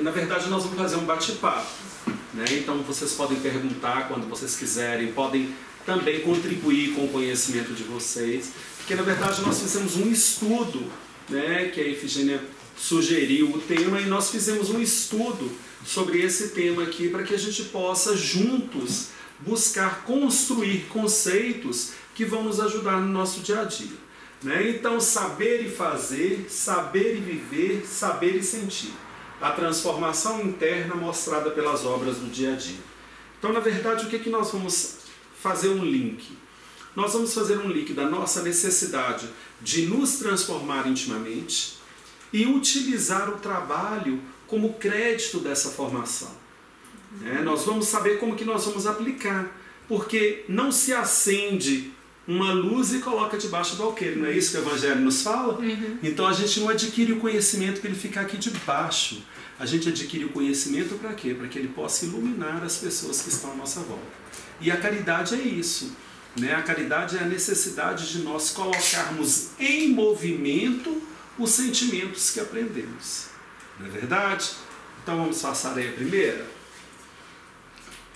na verdade, nós vamos fazer um bate-papo, né? Então, vocês podem perguntar quando vocês quiserem, podem também contribuir com o conhecimento de vocês, porque, na verdade, nós fizemos um estudo, né, que a Efigênia sugeriu o tema, e nós fizemos um estudo sobre esse tema aqui, para que a gente possa, juntos, buscar construir conceitos que vão nos ajudar no nosso dia a dia, né? Então, saber e fazer, saber e viver, saber e sentir. A transformação interna mostrada pelas obras do dia a dia. Então, na verdade, o que nós vamos fazer um link? Nós vamos fazer um link da nossa necessidade de nos transformar intimamente e utilizar o trabalho como crédito dessa formação. Nós vamos saber como que nós vamos aplicar, porque não se acende uma luz e coloca debaixo do alqueire, não é isso que o Evangelho nos fala? Então a gente não adquire o conhecimento para ele ficar aqui debaixo, a gente adquire o conhecimento para quê? Para que ele possa iluminar as pessoas que estão à nossa volta. E a caridade é isso, né? A caridade é a necessidade de nós colocarmos em movimento os sentimentos que aprendemos, não é verdade? Então vamos passar aí a primeira?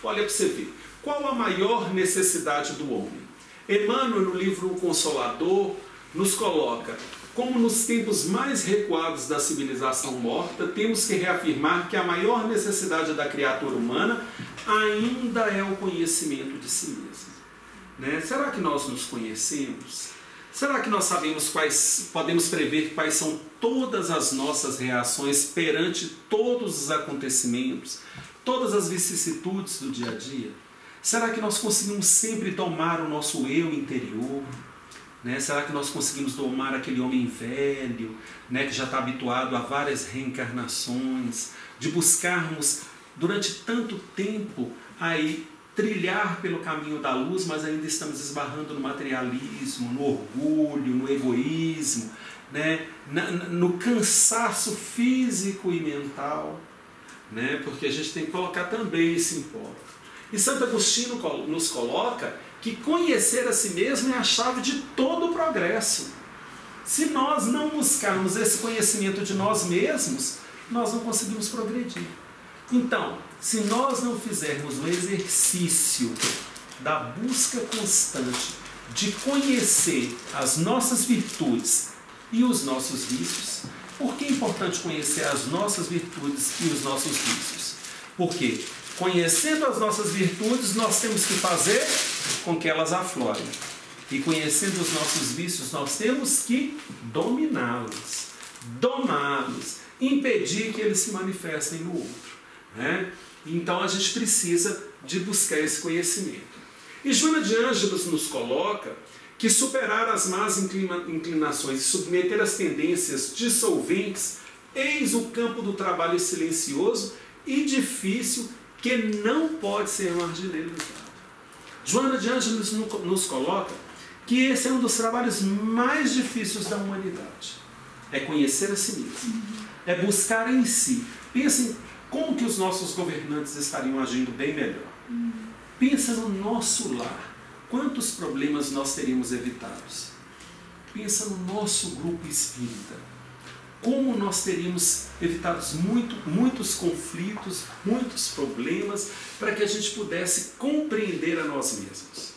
Olha para você ver, qual a maior necessidade do homem? Emmanuel, no livro O Consolador, nos coloca: como nos tempos mais recuados da civilização morta, temos que reafirmar que a maior necessidade da criatura humana ainda é o conhecimento de si mesmo. Né? Será que nós nos conhecemos? Será que nós sabemos podemos prever quais são todas as nossas reações perante todos os acontecimentos, todas as vicissitudes do dia a dia? Será que nós conseguimos sempre domar o nosso eu interior? Né? Será que nós conseguimos domar aquele homem velho, né, que já está habituado a várias reencarnações, de buscarmos durante tanto tempo aí trilhar pelo caminho da luz, mas ainda estamos esbarrando no materialismo, no orgulho, no egoísmo, né, no cansaço físico e mental, né, porque a gente tem que colocar também isso em pauta. E Santo Agostinho nos coloca que conhecer a si mesmo é a chave de todo o progresso. Se nós não buscarmos esse conhecimento de nós mesmos, nós não conseguimos progredir. Então, se nós não fizermos o exercício da busca constante de conhecer as nossas virtudes e os nossos vícios, por que é importante conhecer as nossas virtudes e os nossos vícios? Porque conhecendo as nossas virtudes, nós temos que fazer com que elas aflorem. E conhecendo os nossos vícios, nós temos que dominá-los, domá-los, impedir que eles se manifestem no outro. Né? Então a gente precisa de buscar esse conhecimento. E Joana de Ângelos nos coloca que superar as más inclinações e submeter as tendências dissolventes, eis o campo do trabalho silencioso e difícil que não pode ser marginalizado. Joana de Ângelos nos coloca que esse é um dos trabalhos mais difíceis da humanidade. É conhecer a si mesmo. É buscar em si. Pensem como que os nossos governantes estariam agindo bem melhor. Pensa no nosso lar. Quantos problemas nós teríamos evitados? Pensa no nosso grupo espírita. Como nós teríamos evitado muitos conflitos, muitos problemas, para que a gente pudesse compreender a nós mesmos.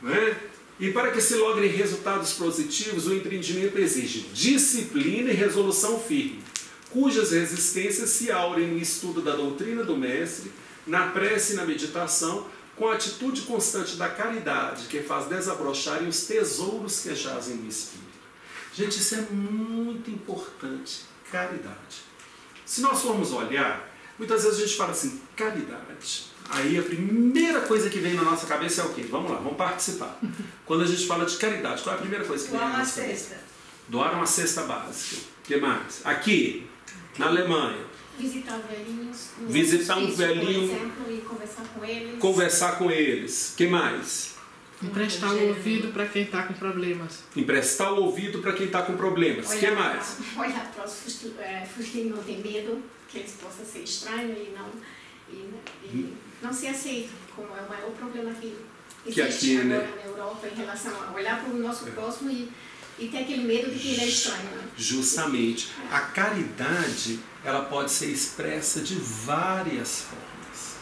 Né? E para que se logrem resultados positivos, o empreendimento exige disciplina e resolução firme, cujas resistências se aurem no estudo da doutrina do Mestre, na prece e na meditação, com a atitude constante da caridade, que faz desabrocharem os tesouros que jazem no Espírito. Gente, isso é muito importante, caridade. Se nós formos olhar, muitas vezes a gente fala assim, caridade. Aí a primeira coisa que vem na nossa cabeça é o quê? Vamos lá, vamos participar. Quando a gente fala de caridade, qual é a primeira coisa que vem na nossa cabeça? Doar uma cesta básica. O que mais? Aqui, na Alemanha. Visitar velhinhos. Visitar um velhinho. Por exemplo, e conversar com eles. Conversar com eles. O que mais? Emprestar o ouvido para quem está com problemas. Emprestar o ouvido para quem está com problemas. O que mais? Olhar para os fugindo, não ter medo que eles possam ser estranhos e não se aceitam, como é o maior problema que existe aqui, agora na Europa em relação a olhar para o nosso próximo e ter aquele medo de que ele é estranho. Né? Justamente. A caridade ela pode ser expressa de várias formas.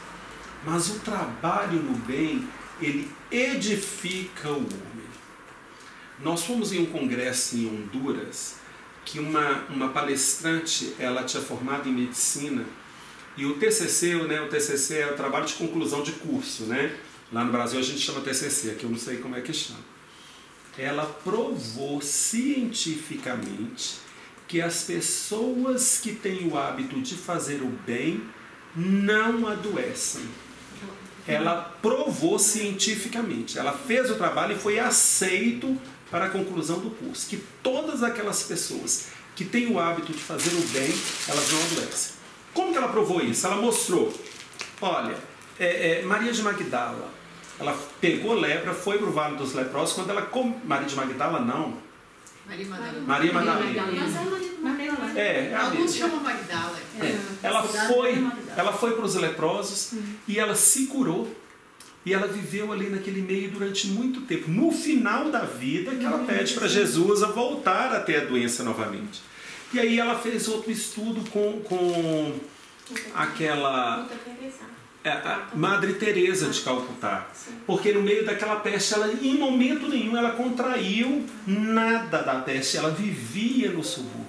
Mas o trabalho no bem, ele edifica o homem. Nós fomos em um congresso em Honduras, que uma palestrante, ela tinha formado em medicina, e o TCC, né, o TCC é o trabalho de conclusão de curso, né? Lá no Brasil a gente chama TCC, aqui eu não sei como é que chama. Ela provou cientificamente que as pessoas que têm o hábito de fazer o bem não adoecem. Ela provou cientificamente, ela fez o trabalho e foi aceito para a conclusão do curso, que todas aquelas pessoas que têm o hábito de fazer o bem, elas não adoecem. Como que ela provou isso? Ela mostrou, olha, Maria de Magdala, ela pegou lepra, foi para o Vale dos Leprosos, quando ela... Maria de Magdala não. Maria Madalena. Alguns chamam Magdala. Ela foi para os leprosos e ela se curou. E ela viveu ali naquele meio durante muito tempo. No final da vida, que ela pede para Jesus a voltar a ter a doença novamente. E aí ela fez outro estudo com aquela... a Madre Teresa de Calcutá. Porque no meio daquela peste, ela, em momento nenhum, ela contraiu nada da peste. Ela vivia no subúrbio.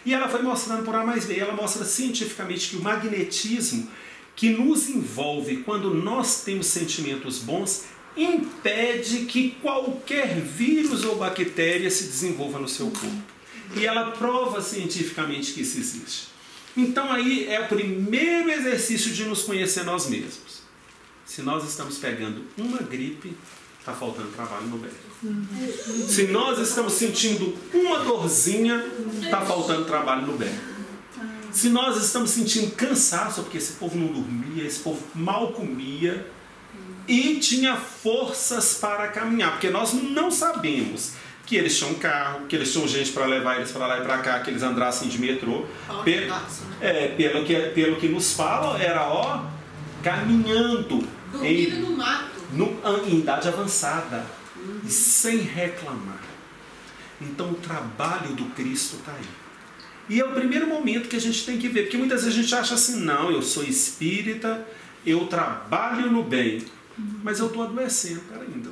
E ela foi mostrando por A mais B. Ela mostra cientificamente que o magnetismo que nos envolve quando nós temos sentimentos bons impede que qualquer vírus ou bactéria se desenvolva no seu corpo. E ela prova cientificamente que isso existe. Então aí é o primeiro exercício de nos conhecer nós mesmos. Se nós estamos pegando uma gripe, está faltando trabalho no bem. Se nós estamos sentindo uma dorzinha, está faltando trabalho no bem. Se nós estamos sentindo cansaço, porque esse povo não dormia, esse povo mal comia e tinha forças para caminhar, porque nós não sabemos que eles tinham carro, que eles tinham gente para levar eles para lá e para cá, que eles andassem de metrô. Pelo que nos falam, era caminhando. Dormindo no mato. Em idade avançada. E sem reclamar. Então o trabalho do Cristo está aí. E é o primeiro momento que a gente tem que ver, porque muitas vezes a gente acha assim, não, eu sou espírita, eu trabalho no bem, mas eu estou adoecendo ainda.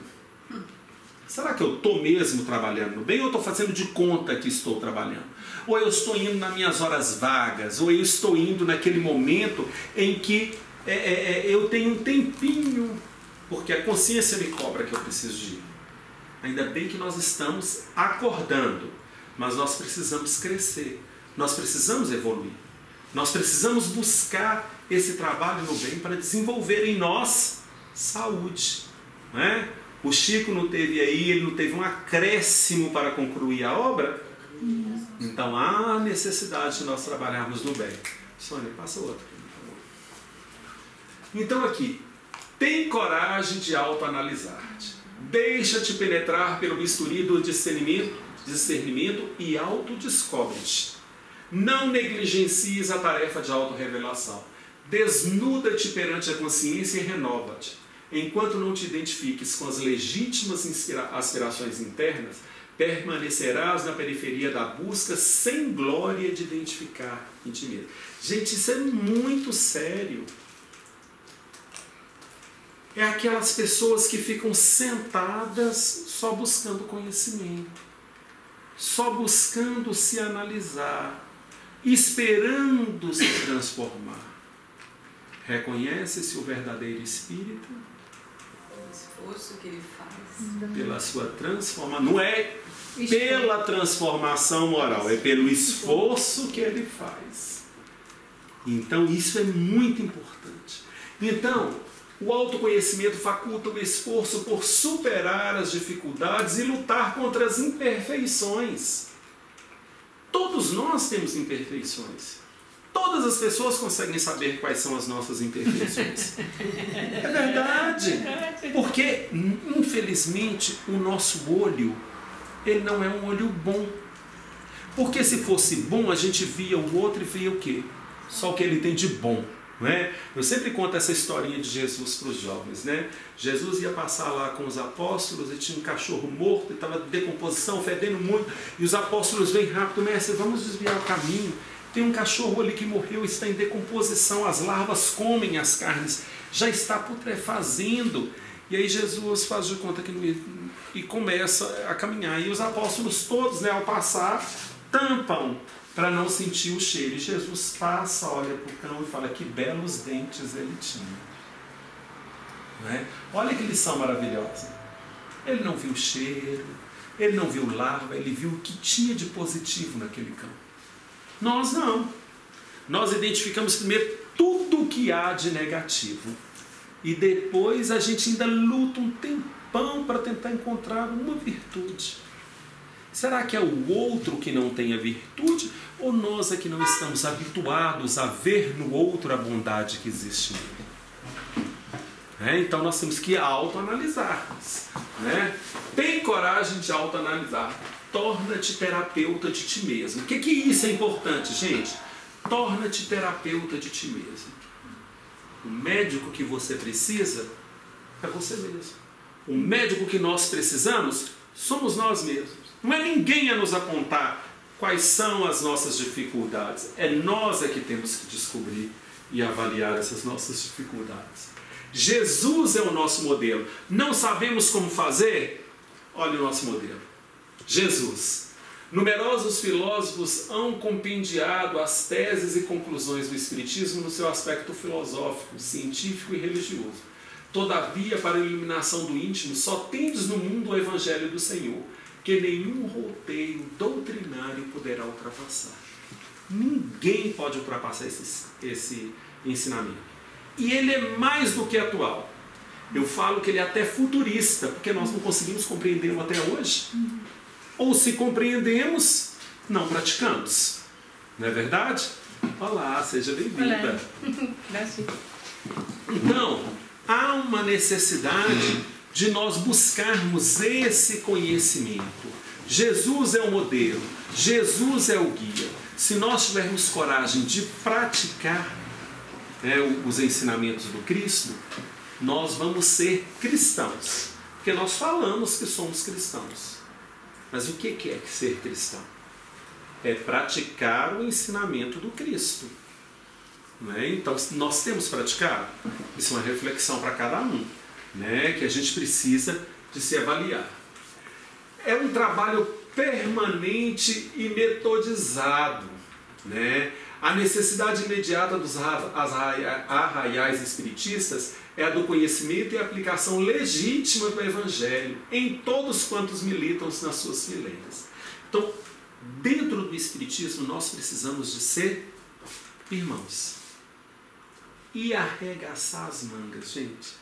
Será que eu estou mesmo trabalhando no bem ou estou fazendo de conta que estou trabalhando? Ou eu estou indo nas minhas horas vagas, ou eu estou indo naquele momento em que eu tenho um tempinho, porque a consciência me cobra que eu preciso de ir. Ainda bem que nós estamos acordando, mas nós precisamos crescer. Nós precisamos evoluir. Nós precisamos buscar esse trabalho no bem para desenvolver em nós saúde. Não é? O Chico não teve aí, ele não teve um acréscimo para concluir a obra. Então há necessidade de nós trabalharmos no bem. Sônia, passa outra. Então aqui, tem coragem de autoanalisar-te. Deixa-te penetrar pelo bisturi do discernimento e autodescobre-te. Não negligencies a tarefa de autorrevelação. Desnuda-te perante a consciência e renova-te. Enquanto não te identifiques com as legítimas aspirações internas, permanecerás na periferia da busca sem glória de identificar em ti mesmo. Gente, isso é muito sério. É aquelas pessoas que ficam sentadas só buscando conhecimento, só buscando se analisar, esperando se transformar. Reconhece-se o verdadeiro espírito? O esforço que ele faz. Pela sua transformação. Não é pela transformação moral, é pelo esforço que ele faz. Então isso é muito importante. Então, o autoconhecimento faculta o esforço por superar as dificuldades e lutar contra as imperfeições. Todos nós temos imperfeições. Todas as pessoas conseguem saber quais são as nossas imperfeições. É verdade. Porque, infelizmente, o nosso olho, ele não é um olho bom. Porque se fosse bom, a gente via o outro e via o quê? Só o que ele tem de bom. Não é? Eu sempre conto essa historinha de Jesus para os jovens. Né? Jesus ia passar lá com os apóstolos e tinha um cachorro morto, e estava de decomposição, fedendo muito, e os apóstolos vêm rápido, mestre, vamos desviar o caminho. Tem um cachorro ali que morreu, está em decomposição, as larvas comem as carnes, já está putrefazendo. E aí Jesus faz de conta que não ia, e começa a caminhar. E os apóstolos todos, né, ao passar, tampam para não sentir o cheiro. E Jesus passa, olha para o cão e fala que belos dentes ele tinha. Né? Olha que lição maravilhosa. Ele não viu cheiro, ele não viu larva, ele viu o que tinha de positivo naquele cão. Nós não. Nós identificamos primeiro tudo o que há de negativo. E depois a gente ainda luta um tempão para tentar encontrar uma virtude. Será que é o outro que não tem a virtude? Ou nós é que não estamos habituados a ver no outro a bondade que existe nele? Então nós temos que autoanalisar-nos. Tem coragem de autoanalisar. Torna-te terapeuta de ti mesmo. O que isso é importante, gente? Torna-te terapeuta de ti mesmo. O médico que você precisa é você mesmo. O médico que nós precisamos somos nós mesmos. Não é ninguém a nos apontar quais são as nossas dificuldades. É nós é que temos que descobrir e avaliar essas nossas dificuldades. Jesus é o nosso modelo. Não sabemos como fazer? Olha o nosso modelo. Jesus. Numerosos filósofos hão compendiado as teses e conclusões do Espiritismo no seu aspecto filosófico, científico e religioso. Todavia, para a iluminação do íntimo, só tendes no mundo o Evangelho do Senhor, que nenhum roteiro doutrinário poderá ultrapassar. Ninguém pode ultrapassar esse ensinamento. E ele é mais do que atual. Eu falo que ele é até futurista, porque nós não conseguimos compreendê-lo até hoje. Ou se compreendemos, não praticamos. Não é verdade? Olá, seja bem-vinda. Então, há uma necessidade de nós buscarmos esse conhecimento. Jesus é o modelo, Jesus é o guia. Se nós tivermos coragem de praticar os ensinamentos do Cristo, nós vamos ser cristãos. Porque nós falamos que somos cristãos. Mas o que é ser cristão? É praticar o ensinamento do Cristo. Então, nós temos praticado? Isso é uma reflexão para cada um, que a gente precisa de se avaliar. É um trabalho permanente e metodizado. A necessidade imediata dos arraiais espiritistas é a do conhecimento e aplicação legítima do Evangelho em todos quantos militam nas suas fileiras. Então, dentro do Espiritismo, nós precisamos de ser irmãos. E arregaçar as mangas, gente.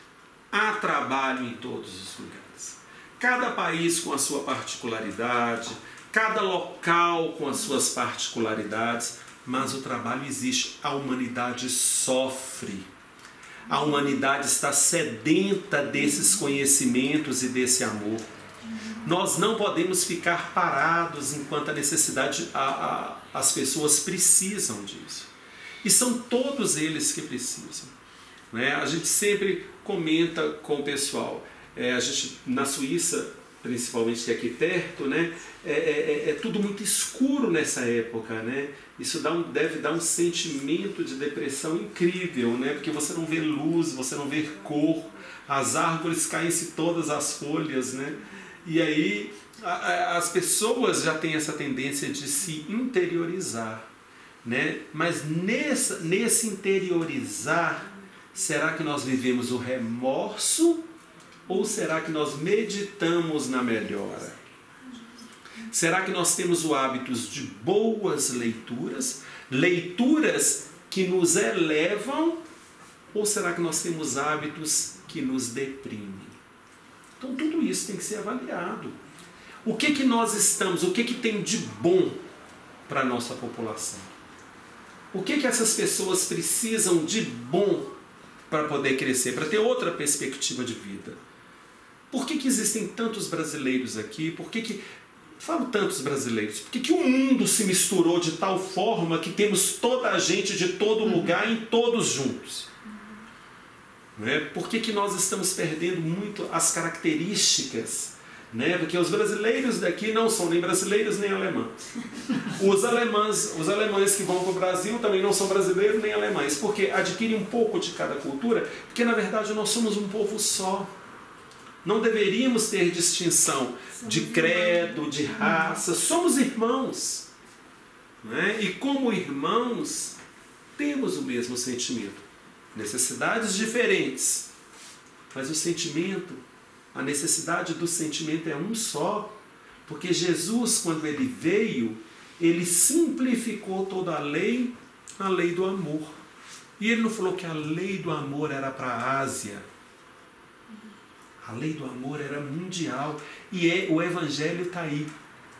Há trabalho em todos os lugares. Cada país com a sua particularidade, cada local com as suas particularidades, mas o trabalho existe. A humanidade sofre. A humanidade está sedenta desses conhecimentos e desse amor. Nós não podemos ficar parados enquanto a necessidade, as pessoas precisam disso. E são todos eles que precisam. A gente sempre comenta com o pessoal. A gente, na Suíça, principalmente que é aqui perto, é tudo muito escuro nessa época. Isso deve dar um sentimento de depressão incrível, porque você não vê luz, você não vê cor, as árvores caem-se todas as folhas, e aí as pessoas já têm essa tendência de se interiorizar, mas nesse interiorizar, será que nós vivemos o remorso ou será que nós meditamos na melhora? Será que nós temos o hábito de boas leituras? Leituras que nos elevam? Ou será que nós temos hábitos que nos deprimem? Então tudo isso tem que ser avaliado. O que nós estamos, o que tem de bom para a nossa população? O que essas pessoas precisam de bom para poder crescer, para ter outra perspectiva de vida? Por que existem tantos brasileiros aqui? Falo tantos brasileiros. Por que o mundo se misturou de tal forma que temos toda a gente de todo lugar em todos juntos? Por que nós estamos perdendo muito as características né? Porque os brasileiros daqui não são nem brasileiros nem alemães. Os alemães que vão para o Brasil também não são brasileiros nem alemães, porque adquirem um pouco de cada cultura, porque na verdade nós somos um povo só. Não deveríamos ter distinção de credo, de raça, somos irmãos, né? E como irmãos temos o mesmo sentimento, necessidades diferentes, mas o sentimento, a necessidade do sentimento é um só, porque Jesus, quando ele veio, ele simplificou toda a lei do amor. E ele não falou que a lei do amor era para a Ásia. A lei do amor era mundial. E o Evangelho está aí,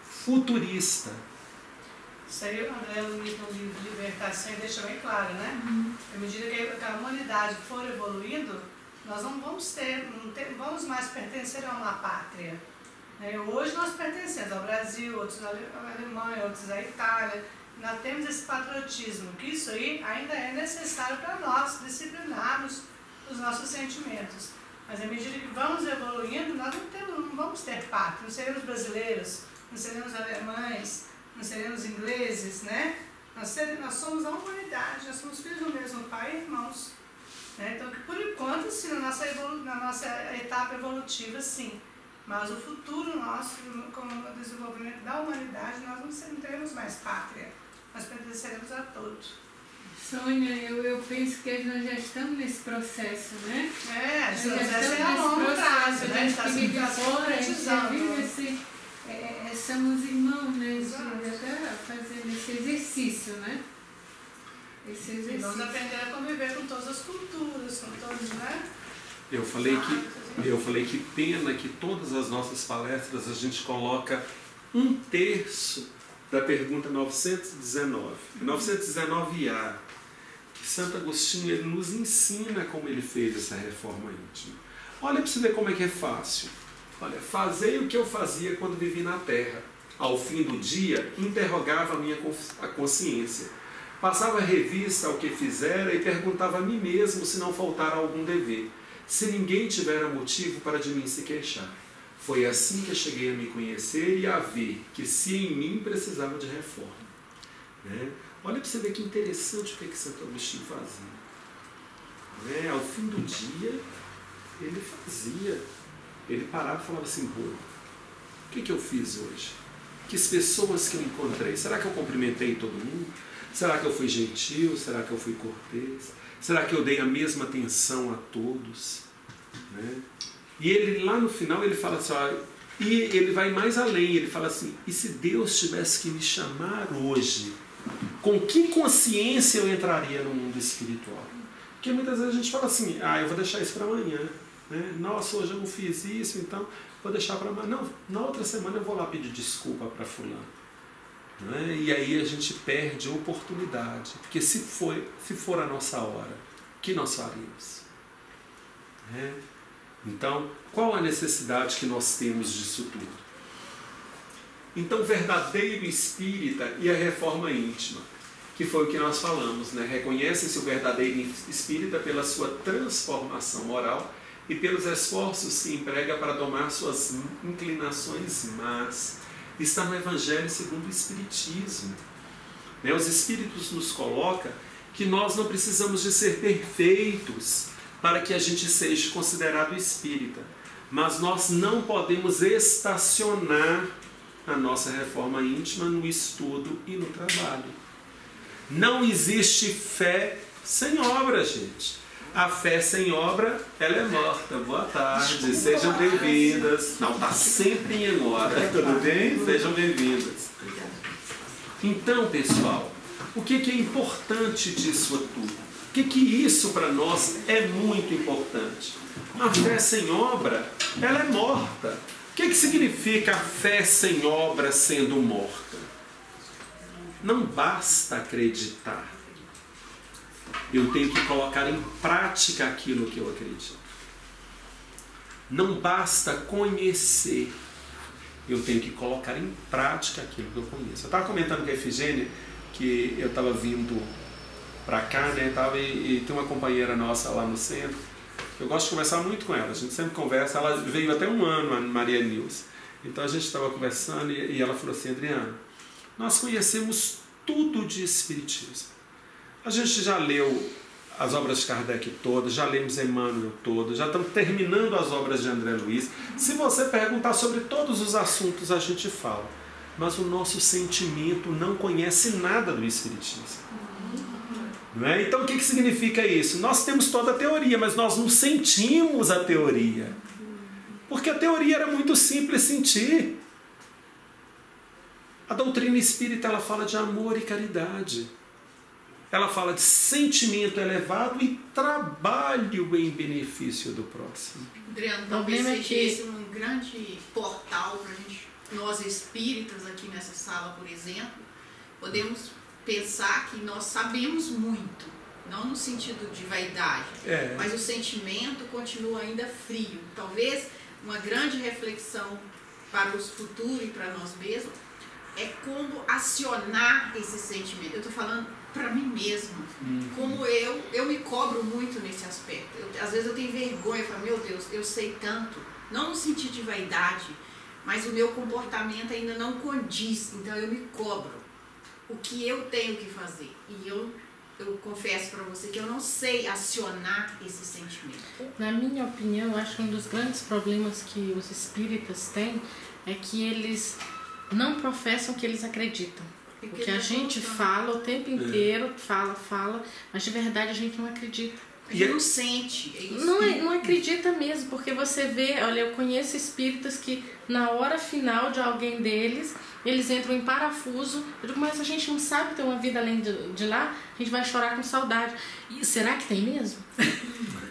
futurista. Isso aí, André, no livro de libertação, deixa bem claro, né? À medida que a humanidade for evoluindo, nós não vamos vamos mais pertencer a uma pátria. Hoje nós pertencemos ao Brasil, outros à Alemanha, outros à Itália. Nós temos esse patriotismo, que isso aí ainda é necessário para nós disciplinarmos os nossos sentimentos. Mas à medida que vamos evoluindo, nós não vamos ter pátria, não seremos brasileiros, não seremos alemães, não seremos ingleses, né? Nós somos a humanidade, nós somos filhos do mesmo pai e irmãos. Né? Então, que por enquanto, sim, na nossa etapa evolutiva, sim. Mas o futuro nosso, com o desenvolvimento da humanidade, nós não teremos mais pátria. Nós pertenceremos a todos. Sônia, eu penso que nós já estamos nesse processo, né? A gente já estamos a longo prazo, né? Está se concretizando. Somos irmãos, né? A gente está fazendo esse exercício, né? Esse exercício. E vamos aprender a conviver com todas as culturas, com todos, né? Eu falei que pena que todas as nossas palestras a gente coloca 1/3 da pergunta 919. 919A. Que Santo Agostinho ele nos ensina como ele fez essa reforma íntima. Olha para você ver como é que é fácil. Olha, fazei o que eu fazia quando vivi na terra. Ao fim do dia, interrogava a consciência. Passava revista ao que fizera e perguntava a mim mesmo se não faltara algum dever. Se ninguém tivera motivo para de mim se queixar. Foi assim que eu cheguei a me conhecer e a ver que se em mim precisava de reforma. Né? Olha para você ver que interessante o que Santo Agostinho fazia. Né? Ao fim do dia, ele fazia. Ele parava e falava assim, o que eu fiz hoje? Que pessoas que eu encontrei? Será que eu cumprimentei todo mundo? Será que eu fui gentil? Será que eu fui cortês? Será que eu dei a mesma atenção a todos? Né? E ele lá no final ele fala assim, e ele vai mais além, ele fala assim, e se Deus tivesse que me chamar hoje, com que consciência eu entraria no mundo espiritual? Porque muitas vezes a gente fala assim, eu vou deixar isso para amanhã. Né? Nossa, hoje eu não fiz isso, então vou deixar para amanhã. Não, na outra semana eu vou lá pedir desculpa para fulano. Né? E aí a gente perde a oportunidade, porque se for a nossa hora, o que nós faríamos? Né? Então, qual a necessidade que nós temos disso tudo? Então, o verdadeiro espírita e a reforma íntima, que foi o que nós falamos, né? Reconhece-se o verdadeiro espírita pela sua transformação moral e pelos esforços que emprega para domar suas inclinações más. Está no Evangelho segundo o Espiritismo. Né? Os Espíritos nos colocam que nós não precisamos de ser perfeitos para que a gente seja considerado espírita. Mas nós não podemos estacionar a nossa reforma íntima no estudo e no trabalho. Não existe fé sem obra, gente. A fé sem obra, ela é morta. Boa tarde, sejam bem-vindas. Não, está sempre em hora, tudo bem? Sejam bem-vindas. Então, pessoal, o que é importante disso tudo? O que isso para nós é muito importante? A fé sem obra, ela é morta. O que significa a fé sem obra sendo morta? Não basta acreditar. Eu tenho que colocar em prática aquilo que eu acredito. Não basta conhecer. Eu tenho que colocar em prática aquilo que eu conheço. Eu estava comentando com a Efigênia que eu estava vindo para cá, né? E tem uma companheira nossa lá no centro. Eu gosto de conversar muito com ela. A gente sempre conversa. Ela veio até um ano, a Maria Nilce. Então a gente estava conversando e ela falou assim, Adriana, nós conhecemos tudo de Espiritismo. A gente já leu as obras de Kardec todas, já lemos Emmanuel todas, já estamos terminando as obras de André Luiz. Se você perguntar sobre todos os assuntos, a gente fala. Mas o nosso sentimento não conhece nada do Espiritismo. Não é? Então o que significa isso? Nós temos toda a teoria, mas nós não sentimos a teoria. Porque a teoria era muito simples sentir. A doutrina espírita ela fala de amor e caridade. Ela fala de sentimento elevado e trabalho em benefício do próximo. Adriano, talvez seja esse um grande portal para a gente, nós espíritas aqui nessa sala, por exemplo, podemos pensar que nós sabemos muito, não no sentido de vaidade, mas o sentimento continua ainda frio. Talvez uma grande reflexão para o futuro e para nós mesmos é como acionar esse sentimento. Eu estou falando para mim mesma, como eu me cobro muito nesse aspecto. Às vezes eu tenho vergonha, eu falo, meu Deus, eu sei tanto, não no sentido de vaidade, mas o meu comportamento ainda não condiz, então eu me cobro o que eu tenho que fazer. E eu confesso para você que eu não sei acionar esse sentimento. Na minha opinião, eu acho que um dos grandes problemas que os espíritas têm é que eles não professam que eles acreditam. Porque a gente fala o tempo inteiro, fala, mas de verdade a gente não acredita. A gente não sente. É isso. Não acredita mesmo, porque você vê, olha, eu conheço espíritas que na hora final de alguém deles, eles entram em parafuso. Eu digo, mas a gente não sabe ter uma vida além de lá, a gente vai chorar com saudade. E será que tem mesmo?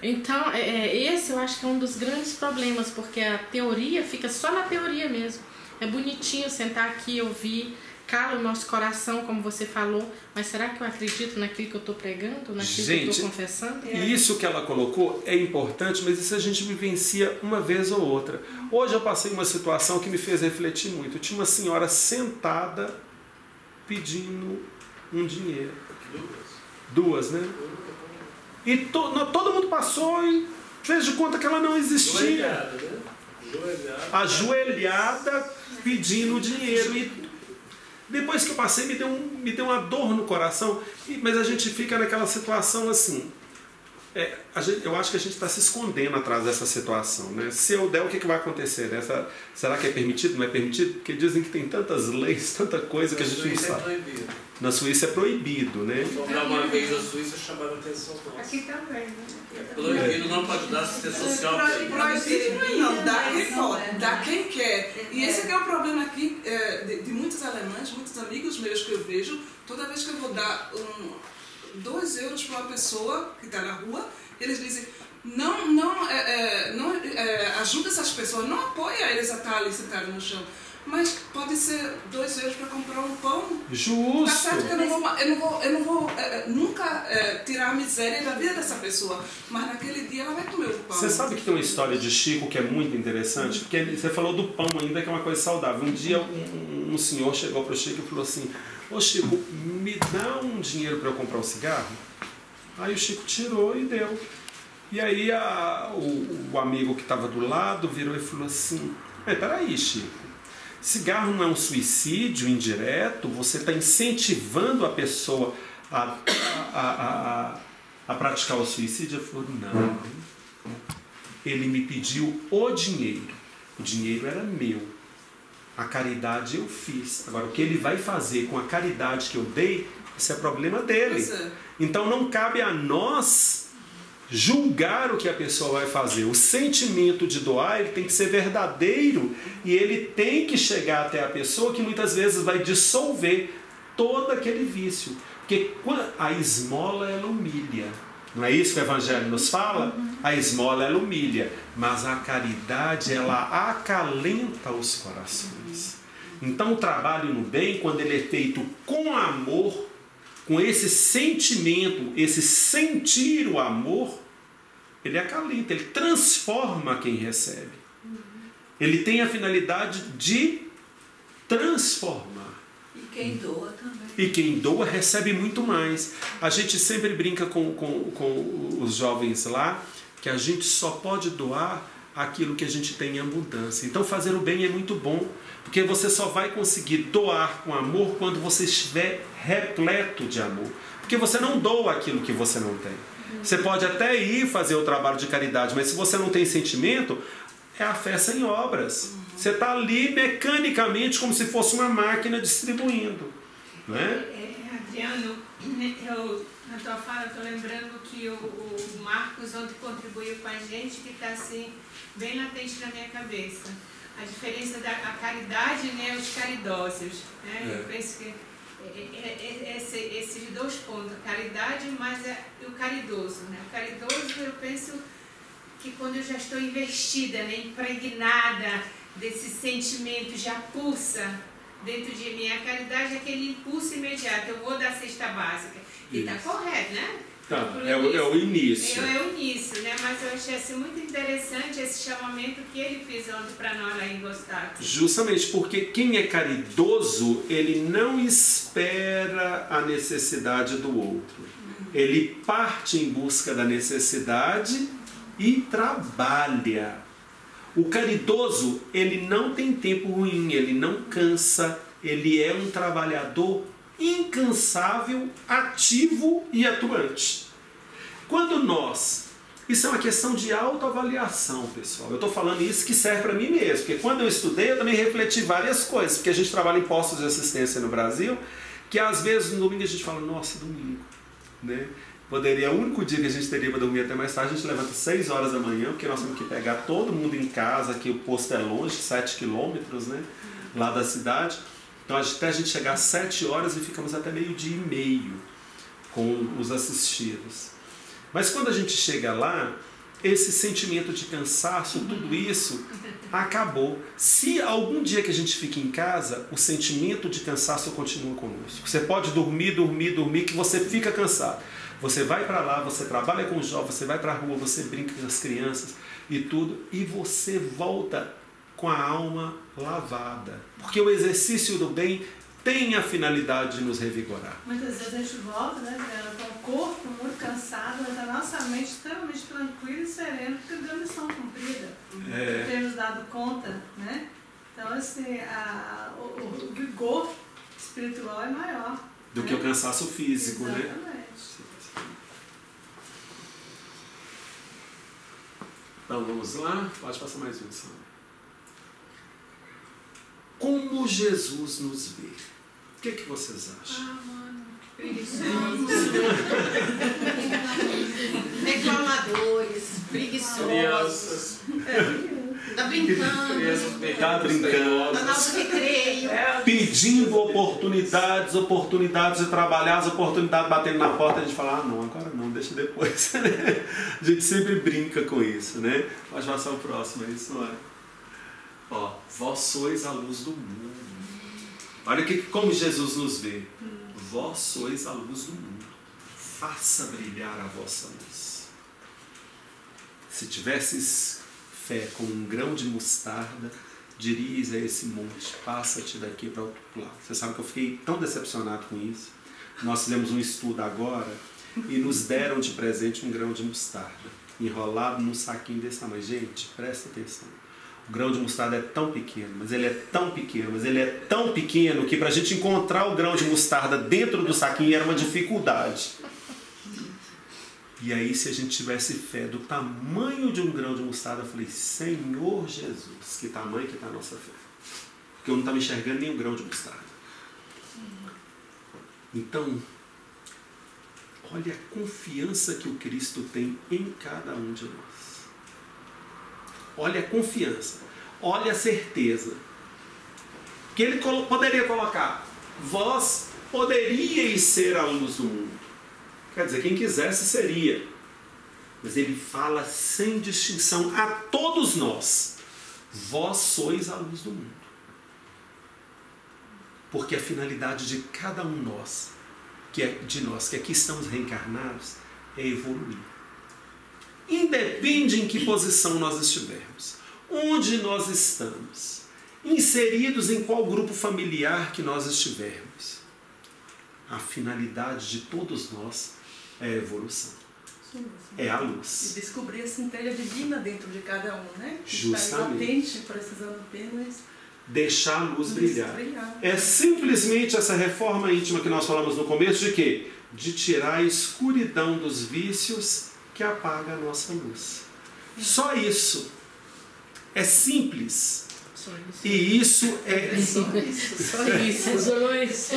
Então, esse eu acho que é um dos grandes problemas, porque a teoria fica só na teoria mesmo. É bonitinho sentar aqui e ouvir, cala o nosso coração, como você falou, mas será que eu acredito naquilo que eu estou pregando, naquilo que eu estou confessando? Isso que ela colocou é importante, mas isso a gente vivencia uma vez ou outra. Hoje eu passei uma situação que me fez refletir muito. Eu tinha uma senhora sentada pedindo um dinheiro. Duas, né? E todo mundo passou e fez de conta que ela não existia. Ajoelhada pedindo dinheiro. E depois que eu passei, me deu uma dor no coração. Mas a gente fica naquela situação assim. Eu acho que a gente está se escondendo atrás dessa situação, né? Se eu der, o que vai acontecer? Será que é permitido? Não é permitido? Porque dizem que tem tantas leis, tanta coisa que a gente não sabe. Na Suíça é proibido, né? Uma vez na Suíça chamaram a atenção nossa. Aqui também, né? Proibido, não pode dar assistência social. Proibido não, dá quem pode, dá quem quer. E esse é o problema aqui de muitos alemães, muitos amigos meus que eu vejo, toda vez que eu vou dar 2 euros para uma pessoa que está na rua, eles dizem, não ajuda essas pessoas, não apoia eles a estar ali sentados no chão. Mas pode ser 2 euros para comprar um pão. Justo. Tá certo que eu não vou nunca tirar a miséria da vida dessa pessoa, mas naquele dia ela vai comer o pão. Você sabe que tem uma história de Chico que é muito interessante? Porque você falou do pão ainda, que é uma coisa saudável. Um dia um senhor chegou para o Chico e falou assim, ô Chico, me dá um dinheiro para eu comprar um cigarro? Aí o Chico tirou e deu. E aí o amigo que estava do lado virou e falou assim, peraí, Chico, cigarro não é um suicídio indireto? Você está incentivando a pessoa a praticar o suicídio? Eu falei, não. Ele me pediu o dinheiro. O dinheiro era meu. A caridade eu fiz. Agora, o que ele vai fazer com a caridade que eu dei, esse é problema dele. Então, não cabe a nós julgar o que a pessoa vai fazer. O sentimento de doar, ele tem que ser verdadeiro e ele tem que chegar até a pessoa, que muitas vezes vai dissolver todo aquele vício. Porque a esmola, ela humilha. Não é isso que o Evangelho nos fala? A esmola, ela humilha, mas a caridade, ela acalenta os corações. Então o trabalho no bem, quando ele é feito com amor, com esse sentimento, esse sentir o amor, ele acalenta, ele transforma quem recebe. Ele tem a finalidade de transformar. E quem doa também. E quem doa recebe muito mais. A gente sempre brinca com os jovens lá, que a gente só pode doar aquilo que a gente tem em abundância. Então fazer o bem é muito bom, porque você só vai conseguir doar com amor quando você estiver repleto de amor. Porque você não doa aquilo que você não tem. Você pode até ir fazer o trabalho de caridade, mas se você não tem sentimento, é a fé sem obras. Você está ali mecanicamente como se fosse uma máquina distribuindo. Não é? Adriano, na tua fala, eu estou lembrando que o Marcos ontem contribuiu com a gente, que está assim, bem latente na minha cabeça. A diferença da caridade, né, os caridosos. Né? Eu penso que esses dois pontos, a caridade e o caridoso. Né? O caridoso, eu penso que quando eu já estou investida, né, impregnada desse sentimento, já pulsa dentro de mim. A caridade é aquele impulso imediato, eu vou dar a cesta básica. E está correto, né? Tá, é o início. É o início, né? Mas eu achei assim, muito interessante esse chamamento que ele fez ontem para nós lá em Gostácio. Justamente porque quem é caridoso, ele não espera a necessidade do outro. Ele parte em busca da necessidade e trabalha. O caridoso, ele não tem tempo ruim, ele não cansa, ele é um trabalhador incansável, ativo e atuante. Quando isso é uma questão de autoavaliação, pessoal. Eu estou falando isso que serve para mim mesmo, porque quando eu estudei, eu também refleti várias coisas, porque a gente trabalha em postos de assistência no Brasil, que às vezes no domingo a gente fala, nossa, domingo, né? É o único dia que a gente teria para dormir até mais tarde, a gente levanta 6 horas da manhã, porque nós temos que pegar todo mundo em casa, que o posto é longe, 7 quilômetros, né, lá da cidade. Então até a gente chegar às 7 horas e ficamos até 12:30 com os assistidos. Mas quando a gente chega lá, esse sentimento de cansaço, tudo isso acabou. Se algum dia que a gente fica em casa, o sentimento de cansaço continua conosco. Você pode dormir, que você fica cansado. Você vai para lá, você trabalha com os jovens, você vai para a rua, você brinca com as crianças e tudo, e você volta com a alma lavada. Porque o exercício do bem tem a finalidade de nos revigorar. Muitas vezes a gente volta, né, com o corpo muito cansado, mas a nossa mente extremamente tranquila e serena, porque deu a missão cumprida. Temos dado conta, né? Então, assim, o vigor espiritual é maior. Do que o cansaço físico, exatamente, né? Então vamos lá, pode passar mais um, Sandra. Como Jesus nos vê? O que vocês acham? Mano, preguiçosos. Reclamadores, preguiçosos. Tá brincando. Tá brincando. Tá no recreio. Pedindo oportunidades de trabalhar, as oportunidades batendo na porta, a gente fala, não, agora não, deixa depois. A gente sempre brinca com isso, né? Pode passar o próximo aí, senhora. Ó, vós sois a luz do mundo. Olha como Jesus nos vê. Vós sois a luz do mundo. Faça brilhar a vossa luz. Se tivesses fé com um grão de mostarda, dirias a esse monte, passa-te daqui para outro lado. Você sabe que eu fiquei tão decepcionado com isso. Nós fizemos um estudo agora e nos deram de presente um grão de mostarda, enrolado num saquinho desse tamanho. Gente, presta atenção. O grão de mostarda é tão pequeno, mas ele é tão pequeno que para a gente encontrar o grão de mostarda dentro do saquinho era uma dificuldade. E aí, se a gente tivesse fé do tamanho de um grão de mostarda, eu falei, Senhor Jesus, que tamanho que está a nossa fé. Porque eu não estava enxergando nem um grão de mostarda. Então, olha a confiança que o Cristo tem em cada um de nós. Olha a confiança, olha a certeza. Que ele poderia colocar, vós poderíeis ser a luz do mundo. Quer dizer, quem quisesse seria. Mas ele fala sem distinção a todos nós. Vós sois a luz do mundo. Porque a finalidade de cada um de nós que aqui estamos reencarnados é evoluir. Independe em que posição nós estivermos, onde nós estamos, inseridos em qual grupo familiar que nós estivermos. A finalidade de todos nós é a evolução. é a E luz. descobrir a centelha divina dentro de cada um, né? Que Justamente. está latente, precisando apenas Deixar a luz brilhar. brilhar. É simplesmente essa reforma íntima que nós falamos no começo de quê? De tirar a escuridão dos vícios que apaga a nossa luz. Só isso. É simples. Só isso. E isso é... Só isso. Só isso.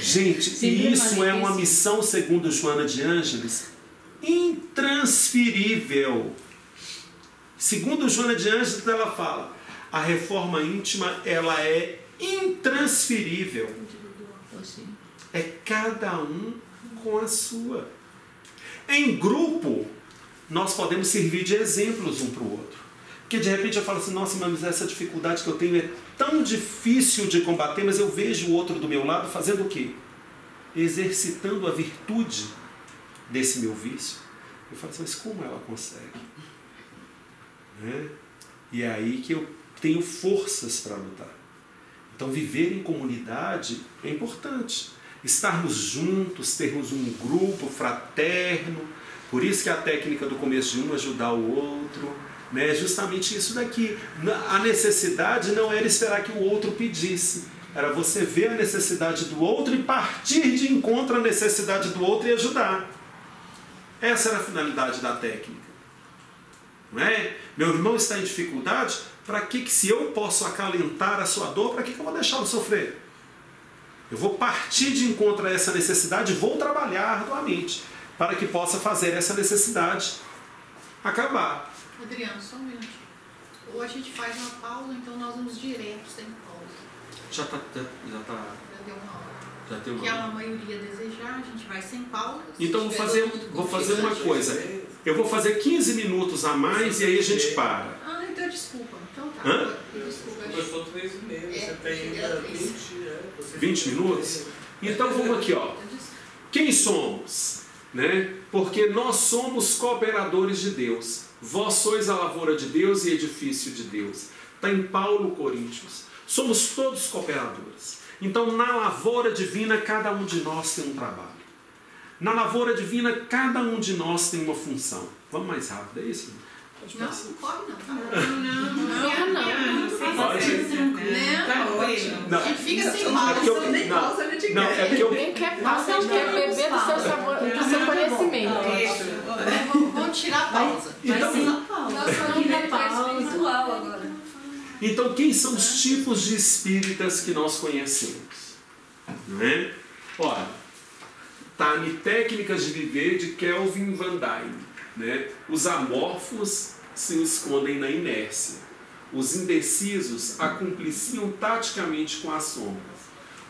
Gente, Sempre e isso mais é uma difícil. missão, segundo Joana de Ângeles, intransferível. Segundo Joana de Ângeles, ela fala, a reforma íntima, ela é intransferível. É cada um com a sua. Em grupo, nós podemos servir de exemplos um para o outro. Porque de repente eu falo assim, nossa, mas essa dificuldade que eu tenho é tão difícil de combater, mas eu vejo o outro do meu lado fazendo o quê? Exercitando a virtude desse meu vício. Eu falo assim, mas como ela consegue? Né? E é aí que eu tenho forças para lutar. Então viver em comunidade é importante. Estarmos juntos, termos um grupo fraterno. Por isso que a técnica do começo de um ajudar o outro, né? É justamente isso daqui. A necessidade não era esperar que o outro pedisse. Era você ver a necessidade do outro e partir de encontro à necessidade do outro e ajudar. Essa era a finalidade da técnica. Não é? Meu irmão está em dificuldade, para que se eu posso acalentar a sua dor, para que eu vou deixá-lo sofrer? Eu vou partir de encontro a essa necessidade e vou trabalhar arduamente para que possa fazer essa necessidade acabar. Adriano, só um minutinho. Ou a gente faz uma pausa, então nós vamos direto, sem pausa. Já tá. Já deu uma hora. Já tem Que a maioria desejar, a gente vai sem pausa. Então vou fazer uma coisa. Eu vou fazer 15 minutos a mais e aí a gente para. Ah, então desculpa. Então tá. Hã? Desculpa. Mas foi 3,5. Você tem ainda 20. 20 minutos? Então vamos aqui, ó. Quem somos? Né? Porque nós somos cooperadores de Deus. Vós sois a lavoura de Deus e edifício de Deus. Está em Paulo, Coríntios. Somos todos cooperadores. Então, na lavoura divina, cada um de nós tem um trabalho. Na lavoura divina, cada um de nós tem uma função. Vamos mais rápido, é isso? Pode Não, passar. não corre não. Tá? Pode? Não. E fica sem É pausa. porque eu- não, é porque eu... Ninguém quer pausa, a gente quer beber do seu sabor, do seu conhecimento. Vamos tirar a pausa. Então, Virtual agora. Então, quem são os tipos de espíritas que nós conhecemos? Não é? Ora, está em Técnicas de Viver, de Kelvin Van Dyne. Né? Os amorfos se escondem na inércia. Os indecisos acompliciam taticamente com as sombras.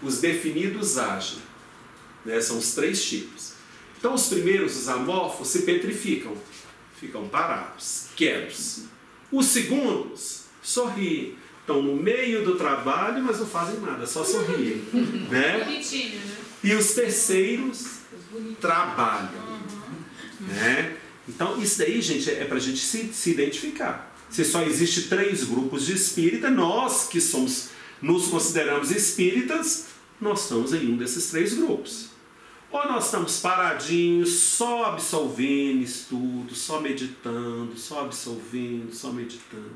Os definidos agem. Né? São os 3 tipos. Então, os primeiros, os amorfos, se petrificam. Ficam parados, quietos. Os segundos sorriem. Estão no meio do trabalho, mas não fazem nada, só sorriem. Né? Bonitinho, né? E os terceiros trabalham. Né? Então, isso daí, gente, é para a gente se identificar. Se só existe 3 grupos de espírita, nós que nos consideramos espíritas, nós estamos em um desses 3 grupos. Ou nós estamos paradinhos, só absolvendo estudo, só meditando, só absolvendo, só meditando.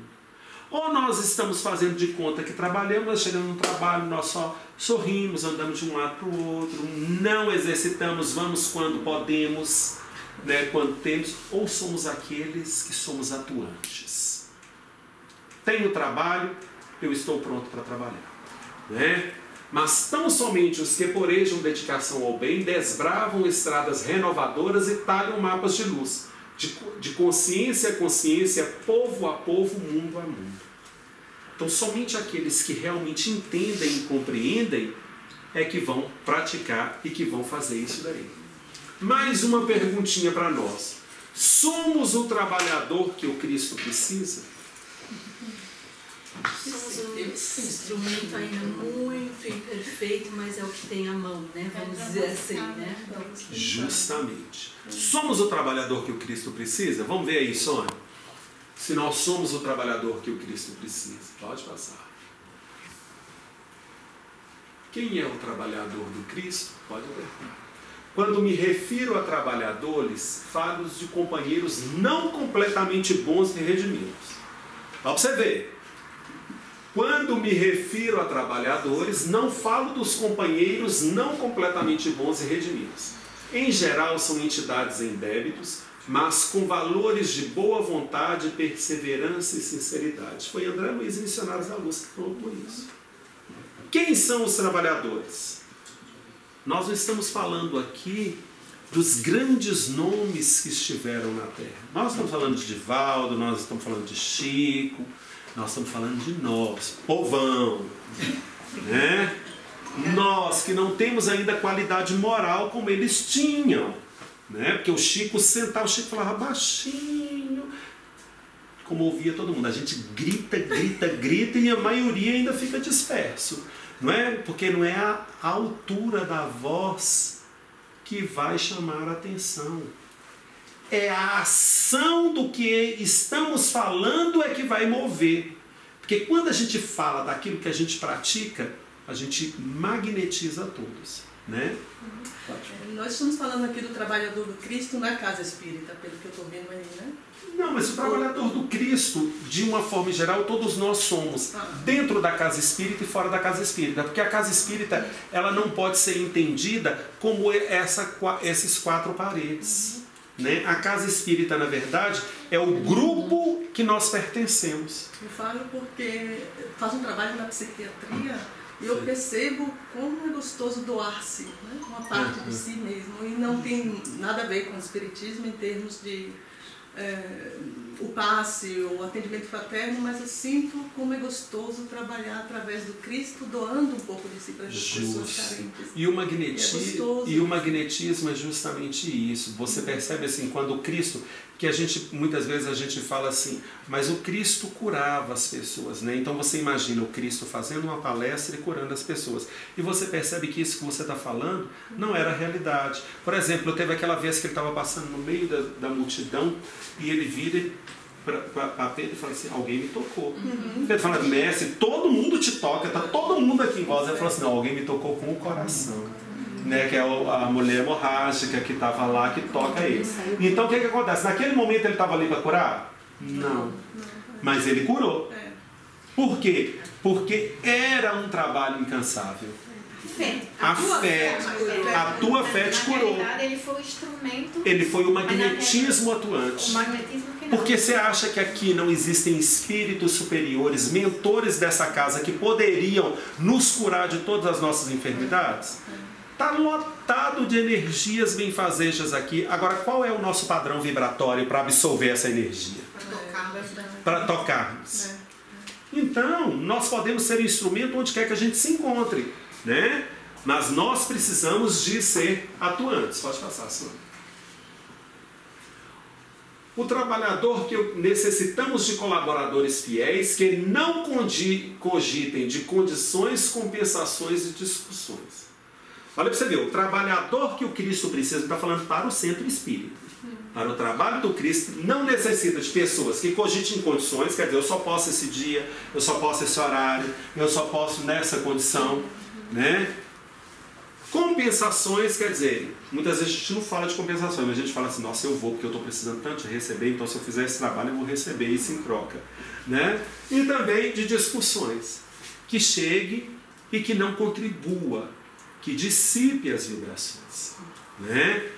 Ou nós estamos fazendo de conta que trabalhamos, nós chegamos no trabalho, nós só sorrimos, andamos de um lado para o outro, não exercitamos, vamos quando podemos, né, quando temos, ou somos aqueles que somos atuantes. Tenho trabalho, eu estou pronto para trabalhar. Né? Mas tão somente os que porejam dedicação ao bem desbravam estradas renovadoras e talham mapas de luz, de consciência a consciência, povo a povo, mundo a mundo. Então somente aqueles que realmente entendem e compreendem é que vão praticar e que vão fazer isso daí. Mais uma perguntinha para nós. Somos o trabalhador que o Cristo precisa? Somos um instrumento ainda muito imperfeito, mas é o que tem à mão, né? Vamos dizer assim, né? Justamente. Somos o trabalhador que o Cristo precisa? Vamos ver aí, Sônia. Se nós somos o trabalhador que o Cristo precisa. Pode passar. Quem é o trabalhador do Cristo? Pode apertar. Quando me refiro a trabalhadores, falo de companheiros não completamente bons e redimidos. Ó, pra você ver. Quando me refiro a trabalhadores, não falo dos companheiros não completamente bons e redimidos. Em geral, são entidades em débitos, mas com valores de boa vontade, perseverança e sinceridade. Foi André Luiz, Missionários da Luz, que falou por isso. Quem são os trabalhadores? Nós não estamos falando aqui dos grandes nomes que estiveram na Terra. Nós estamos falando de Divaldo, nós estamos falando de Chico, nós estamos falando de nós, povão, né? Nós que não temos ainda qualidade moral como eles tinham, né? Porque o Chico sentava, o Chico falava baixinho, como ouvia todo mundo. A gente grita, grita, grita e a maioria ainda fica disperso, não é? Porque não é a altura da voz que vai chamar a atenção. É a ação do que estamos falando é que vai mover. Porque quando a gente fala daquilo que a gente pratica, a gente magnetiza todos, né? Nós estamos falando aqui do trabalhador do Cristo na casa espírita, pelo que eu estou vendo aí, né? Não, mas o trabalhador do Cristo, de uma forma geral, todos nós somos dentro da casa espírita e fora da casa espírita. Porque a casa espírita, ela não pode ser entendida como esses 4 paredes. Né? A casa espírita, na verdade, é o grupo que nós pertencemos. Eu falo porque faço um trabalho na psiquiatria e eu percebo como é gostoso doar-se, né? Uma parte de si mesmo. E não tem nada a ver com o espiritismo em termos de o passe, o atendimento fraterno, mas eu sinto como é gostoso trabalhar através do Cristo, doando um pouco de si para as pessoas carentes. E o magnetismo é justamente isso. Você percebe assim, quando o Cristo, que muitas vezes a gente fala assim, mas o Cristo curava as pessoas, né? Então você imagina o Cristo fazendo uma palestra e curando as pessoas. E você percebe que isso que você está falando não era a realidade. Por exemplo, teve aquela vez que ele estava passando no meio da multidão e ele vira para Pedro e fala assim, alguém me tocou. Pedro fala, mestre, todo mundo te toca, está todo mundo aqui em volta. Ele falou assim, não, alguém me tocou com o coração. Né, que é a mulher hemorrágica que estava lá, que toca ele. Então o que acontece? Naquele momento ele estava ali para curar? Não. Mas ele curou. Por quê? Porque era um trabalho incansável. A tua fé te curou. Na verdade, ele foi o instrumento. Ele foi o magnetismo atuante. Porque você acha que aqui não existem espíritos superiores, mentores dessa casa que poderiam nos curar de todas as nossas enfermidades? Está lotado de energias benfazejas aqui. Agora, qual é o nosso padrão vibratório para absorver essa energia? Para tocarmos. Então, nós podemos ser instrumento onde quer que a gente se encontre, né? Mas nós precisamos de ser atuantes. Pode passar, Sônia. O trabalhador que necessitamos de colaboradores fiéis que não cogitem de condições, compensações e discussões. Olha para você ver, o trabalhador que o Cristo precisa, está falando para o centro espírita. Para o trabalho do Cristo, não necessita de pessoas que cogitem condições, quer dizer, eu só posso esse dia, eu só posso esse horário, eu só posso nessa condição, né? Compensações, quer dizer, muitas vezes a gente não fala de compensações, mas a gente fala assim, nossa, eu vou porque eu estou precisando tanto de receber, então se eu fizer esse trabalho eu vou receber isso em troca, né? E também de discussões, que chegue e que não contribua, que dissipe as vibrações, né?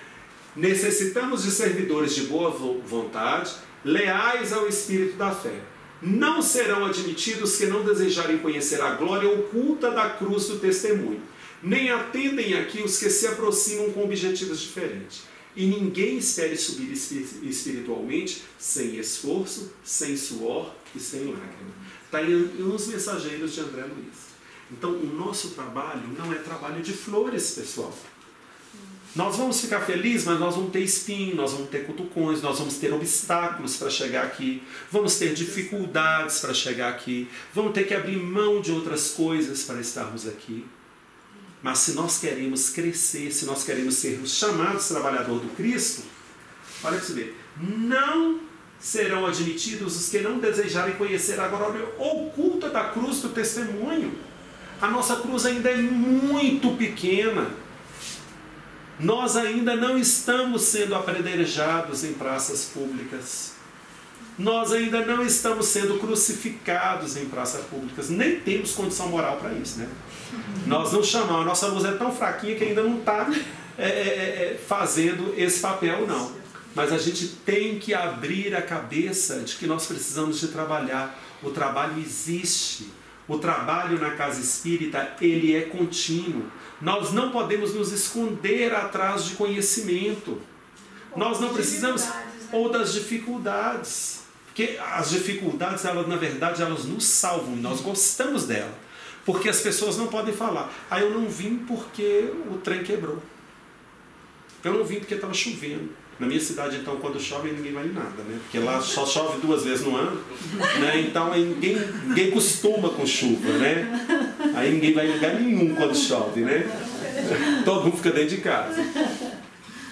Necessitamos de servidores de boa vontade, leais ao espírito da fé. Não serão admitidos que não desejarem conhecer a glória oculta da cruz do testemunho. Nem atendem aqui os que se aproximam com objetivos diferentes. E ninguém espere subir espiritualmente sem esforço, sem suor e sem lágrima. Está em Os Mensageiros de André Luiz. Então, o nosso trabalho não é trabalho de flores, pessoal. Nós vamos ficar felizes, mas nós vamos ter espinho, nós vamos ter cutucões, nós vamos ter obstáculos para chegar aqui, vamos ter dificuldades para chegar aqui, vamos ter que abrir mão de outras coisas para estarmos aqui. Mas se nós queremos crescer, se nós queremos sermos chamados trabalhador do Cristo, olha para você ver, não serão admitidos os que não desejarem conhecer a glória oculta da cruz do testemunho. A nossa cruz ainda é muito pequena. Nós ainda não estamos sendo apedrejados em praças públicas. Nós ainda não estamos sendo crucificados em praças públicas. Nem temos condição moral para isso, né? Nós não chamamos. A nossa luz é tão fraquinha que ainda não está fazendo esse papel, não. Mas a gente tem que abrir a cabeça de que nós precisamos de trabalhar. O trabalho existe. O trabalho na casa espírita, ele é contínuo. Nós não podemos nos esconder atrás de conhecimento. Nós não precisamos... Ou das dificuldades. Porque as dificuldades, elas, na verdade, elas nos salvam. Nós gostamos dela. Porque as pessoas não podem falar: ah, eu não vim porque o trem quebrou. Eu não vim porque estava chovendo. Na minha cidade, então, quando chove, ninguém vai em nada, né? Porque lá só chove 2 vezes no ano, né? Então ninguém costuma com chuva, né? Aí ninguém vai em lugar nenhum quando chove, né? Todo mundo fica dentro de casa.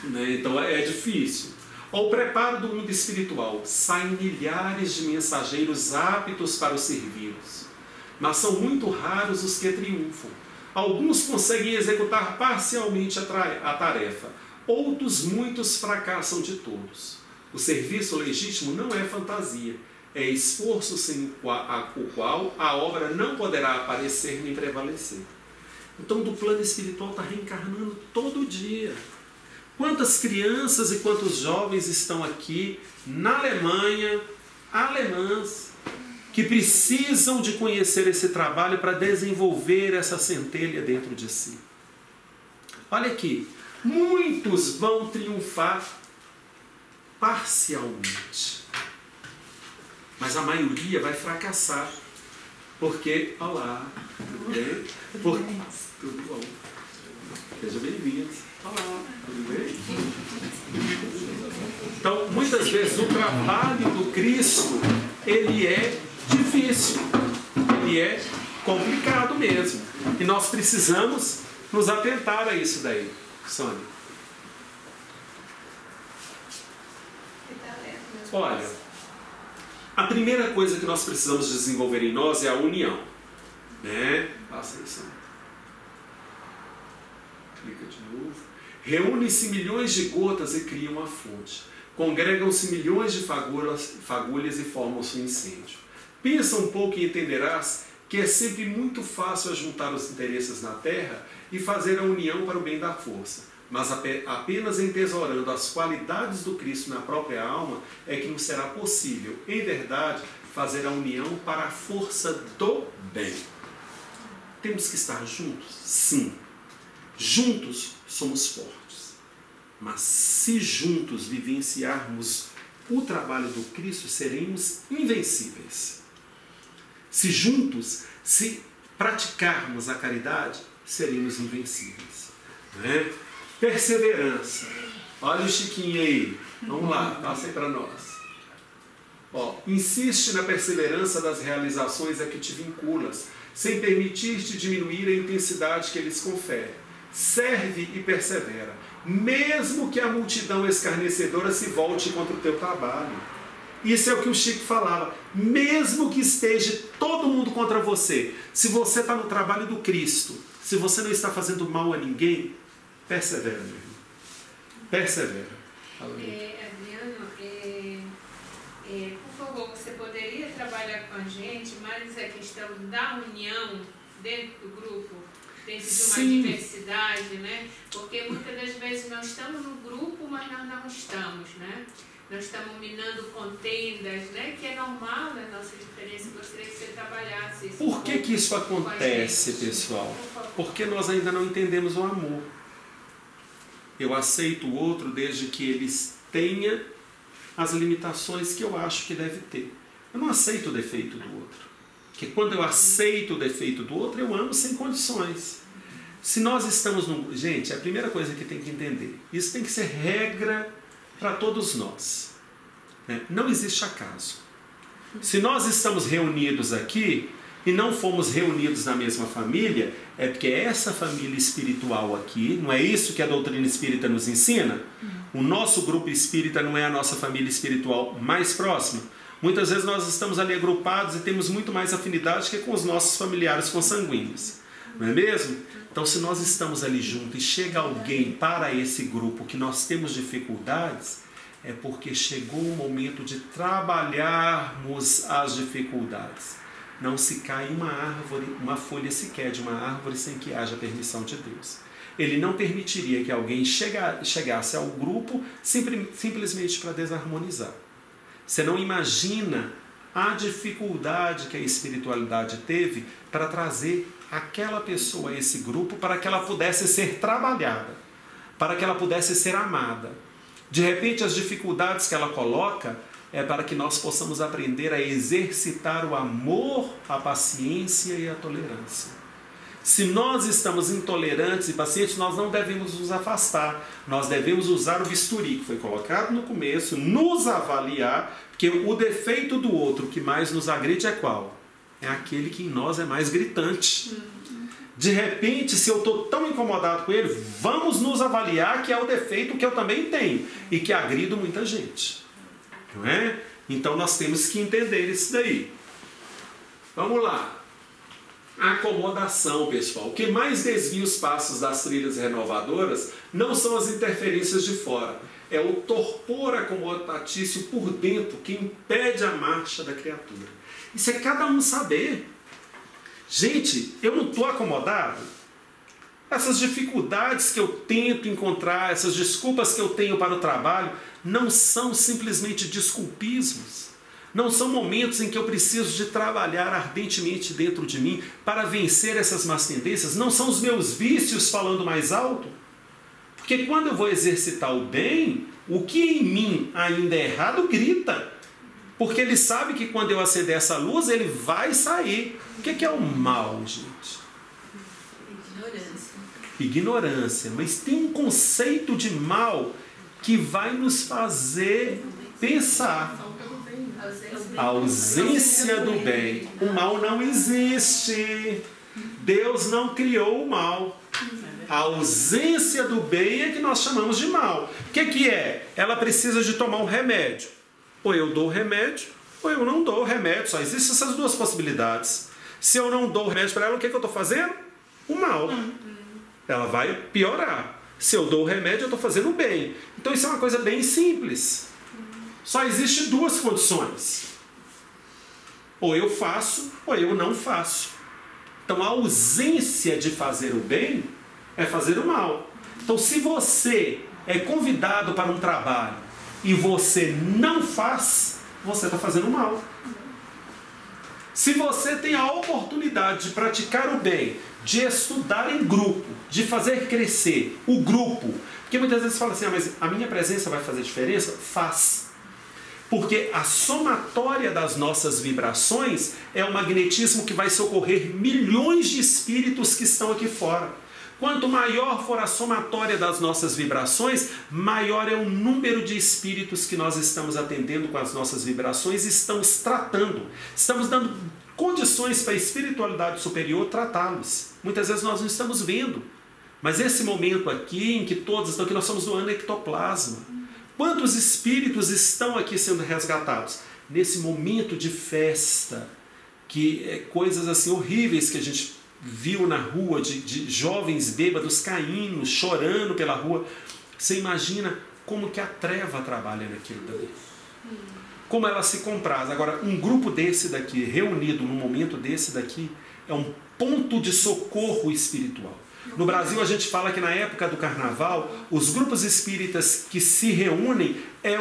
Né? Então é difícil. Ao preparo do mundo espiritual, saem milhares de mensageiros aptos para os serviços. Mas são muito raros os que triunfam. Alguns conseguem executar parcialmente a tarefa. Outros muitos fracassam de todos. O serviço legítimo não é fantasia, é esforço sem o qual a obra não poderá aparecer nem prevalecer. Então, do plano espiritual está reencarnando todo dia. Quantas crianças e quantos jovens estão aqui na Alemanha, alemãs, que precisam de conhecer esse trabalho para desenvolver essa centelha dentro de si. Olha aqui. Muitos vão triunfar parcialmente, mas a maioria vai fracassar, porque, olá, tudo bem? Tudo bom? Seja bem-vindo. Olá, tudo bem? Então, muitas vezes o trabalho do Cristo, ele é difícil, ele é complicado mesmo, e nós precisamos nos atentar a isso daí. Sônia. Olha, a primeira coisa que nós precisamos desenvolver em nós é a união. Né? Passa aí, Sônia. Clica de novo. Reúnem-se milhões de gotas e criam a fonte. Congregam-se milhões de fagulhas e formam-se um incêndio. Pensa um pouco e entenderás que é sempre muito fácil ajuntar os interesses na terra e fazer a união para o bem da força. Mas apenas entesourando as qualidades do Cristo na própria alma é que nos será possível, em verdade, fazer a união para a força do bem. Temos que estar juntos? Sim. Juntos somos fortes. Mas se juntos vivenciarmos o trabalho do Cristo, seremos invencíveis. Se juntos, se praticarmos a caridade, seremos invencíveis. Né? Perseverança. Olha o Chiquinho aí. Vamos lá, passa aí para nós. Ó, insiste na perseverança das realizações a que te vinculas, sem permitir-te diminuir a intensidade que eles conferem. Serve e persevera, mesmo que a multidão escarnecedora se volte contra o teu trabalho. Isso é o que o Chico falava. Mesmo que esteja todo mundo contra você, se você está no trabalho do Cristo, se você não está fazendo mal a ninguém, persevera, meu irmão. Persevera. Adriano, por favor, você poderia trabalhar com a gente mais a questão da união dentro do grupo, dentro de uma diversidade, né? Porque muitas das vezes nós estamos no grupo, mas nós não estamos, né? Nós estamos minando contendas, né? Que é normal na nossa diferença. Gostaria que você trabalhasse isso. Por que isso acontece, pessoal? Porque nós ainda não entendemos o amor. Eu aceito o outro desde que ele tenha as limitações que eu acho que deve ter. Eu não aceito o defeito do outro. Porque quando eu aceito o defeito do outro, eu amo sem condições. Se nós estamos num... Gente, a primeira coisa que tem que entender, isso tem que ser regra para todos nós. Né? Não existe acaso. Se nós estamos reunidos aqui e não fomos reunidos na mesma família, é porque essa família espiritual aqui, não é isso que a doutrina espírita nos ensina? O nosso grupo espírita não é a nossa família espiritual mais próxima? Muitas vezes nós estamos ali agrupados e temos muito mais afinidade que com os nossos familiares consanguíneos. Não é mesmo? Então, se nós estamos ali juntos e chega alguém para esse grupo que nós temos dificuldades, é porque chegou o momento de trabalharmos as dificuldades. Não se cai uma árvore, uma folha sequer de uma árvore sem que haja permissão de Deus. Ele não permitiria que alguém chegasse ao grupo simplesmente para desarmonizar. Você não imagina a dificuldade que a espiritualidade teve para trazer aquela pessoa a esse grupo para que ela pudesse ser trabalhada, para que ela pudesse ser amada. De repente, as dificuldades que ela coloca é para que nós possamos aprender a exercitar o amor, a paciência e a tolerância. Se nós estamos intolerantes e pacientes, nós não devemos nos afastar. Nós devemos usar o bisturi, que foi colocado no começo, nos avaliar, porque o defeito do outro que mais nos agride é qual? É aquele que em nós é mais gritante. De repente, se eu estou tão incomodado com ele, vamos nos avaliar que é o defeito que eu também tenho e que agrido muita gente. Não é? Então nós temos que entender isso daí. Vamos lá. Acomodação, pessoal. O que mais desvia os passos das trilhas renovadoras não são as interferências de fora. É o torpor acomodatício por dentro que impede a marcha da criatura. Isso é cada um saber. Gente, eu não estou acomodado. Essas dificuldades que eu tento encontrar, essas desculpas que eu tenho para o trabalho, não são simplesmente desculpismos. Não são momentos em que eu preciso de trabalhar ardentemente dentro de mim para vencer essas más tendências. Não são os meus vícios falando mais alto. Porque quando eu vou exercitar o bem, o que em mim ainda é errado grita. Porque ele sabe que quando eu acender essa luz, ele vai sair. O que é o mal, gente? Ignorância. Mas tem um conceito de mal que vai nos fazer pensar. A ausência do bem. O mal não existe. Deus não criou o mal. A ausência do bem é que nós chamamos de mal. O que é? Ela precisa de tomar um remédio. Ou eu dou o remédio, ou eu não dou o remédio. Só existem essas duas possibilidades. Se eu não dou o remédio para ela, o que eu estou fazendo? O mal. Ela vai piorar. Se eu dou o remédio, eu estou fazendo o bem. Então isso é uma coisa bem simples. Só existem duas condições. Ou eu faço, ou eu não faço. Então a ausência de fazer o bem é fazer o mal. Então se você é convidado para um trabalho e você não faz, você está fazendo mal. Se você tem a oportunidade de praticar o bem, de estudar em grupo, de fazer crescer o grupo, porque muitas vezes fala assim, mas a minha presença vai fazer diferença? Faz. Porque a somatória das nossas vibrações é o magnetismo que vai socorrer milhões de espíritos que estão aqui fora. Quanto maior for a somatória das nossas vibrações, maior é o número de espíritos que nós estamos atendendo com as nossas vibrações e estamos tratando. Estamos dando condições para a espiritualidade superior tratá-los. Muitas vezes nós não estamos vendo. Mas esse momento aqui, em que todos estão aqui, nós estamos doando ectoplasma. Quantos espíritos estão aqui sendo resgatados? Nesse momento de festa, que é coisas assim horríveis que a gente viu na rua, de jovens bêbados caindo, chorando pela rua. Você imagina como que a treva trabalha naquilo dali. Como ela se compraz. Agora, um grupo desse daqui, reunido num momento desse daqui, é um ponto de socorro espiritual. No Brasil, a gente fala que na época do carnaval, os grupos espíritas que se reúnem é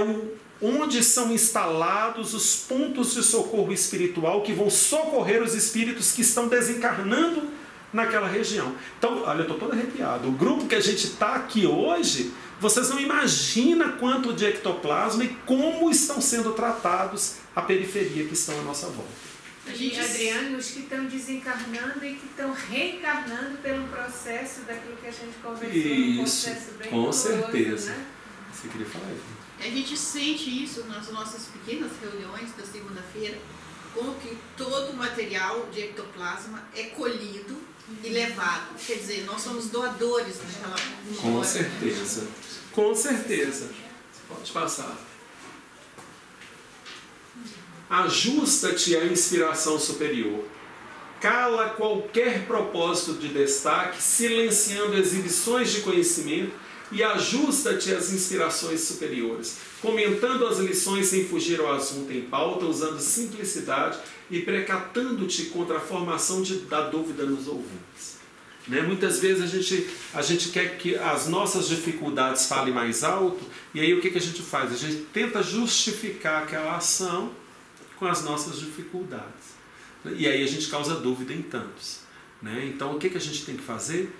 onde são instalados os pontos de socorro espiritual que vão socorrer os espíritos que estão desencarnando naquela região. Então, olha, eu estou todo arrepiado. O grupo que a gente está aqui hoje, vocês não imaginam quanto de ectoplasma e como estão sendo tratados a periferia que estão à nossa volta. E, Adriano, os que estão desencarnando e que estão reencarnando pelo processo daquilo que a gente conversou. Isso, um processo bem com doloroso, certeza. Né? Você queria falar, Eva? A gente sente isso nas nossas pequenas reuniões da segunda-feira, como que todo o material de ectoplasma é colhido e levado. Quer dizer, nós somos doadores daquela memória. Com certeza. Com certeza. Pode passar. Ajusta-te à inspiração superior. cala qualquer propósito de destaque, silenciando exibições de conhecimento, e ajusta-te às inspirações superiores, comentando as lições sem fugir ao assunto em pauta, usando simplicidade e precatando-te contra a formação da dúvida nos ouvintes. Né? Muitas vezes a gente quer que as nossas dificuldades falem mais alto, e aí o que a gente faz? A gente tenta justificar aquela ação com as nossas dificuldades. E aí a gente causa dúvida em tantos. Né? Então o que a gente tem que fazer?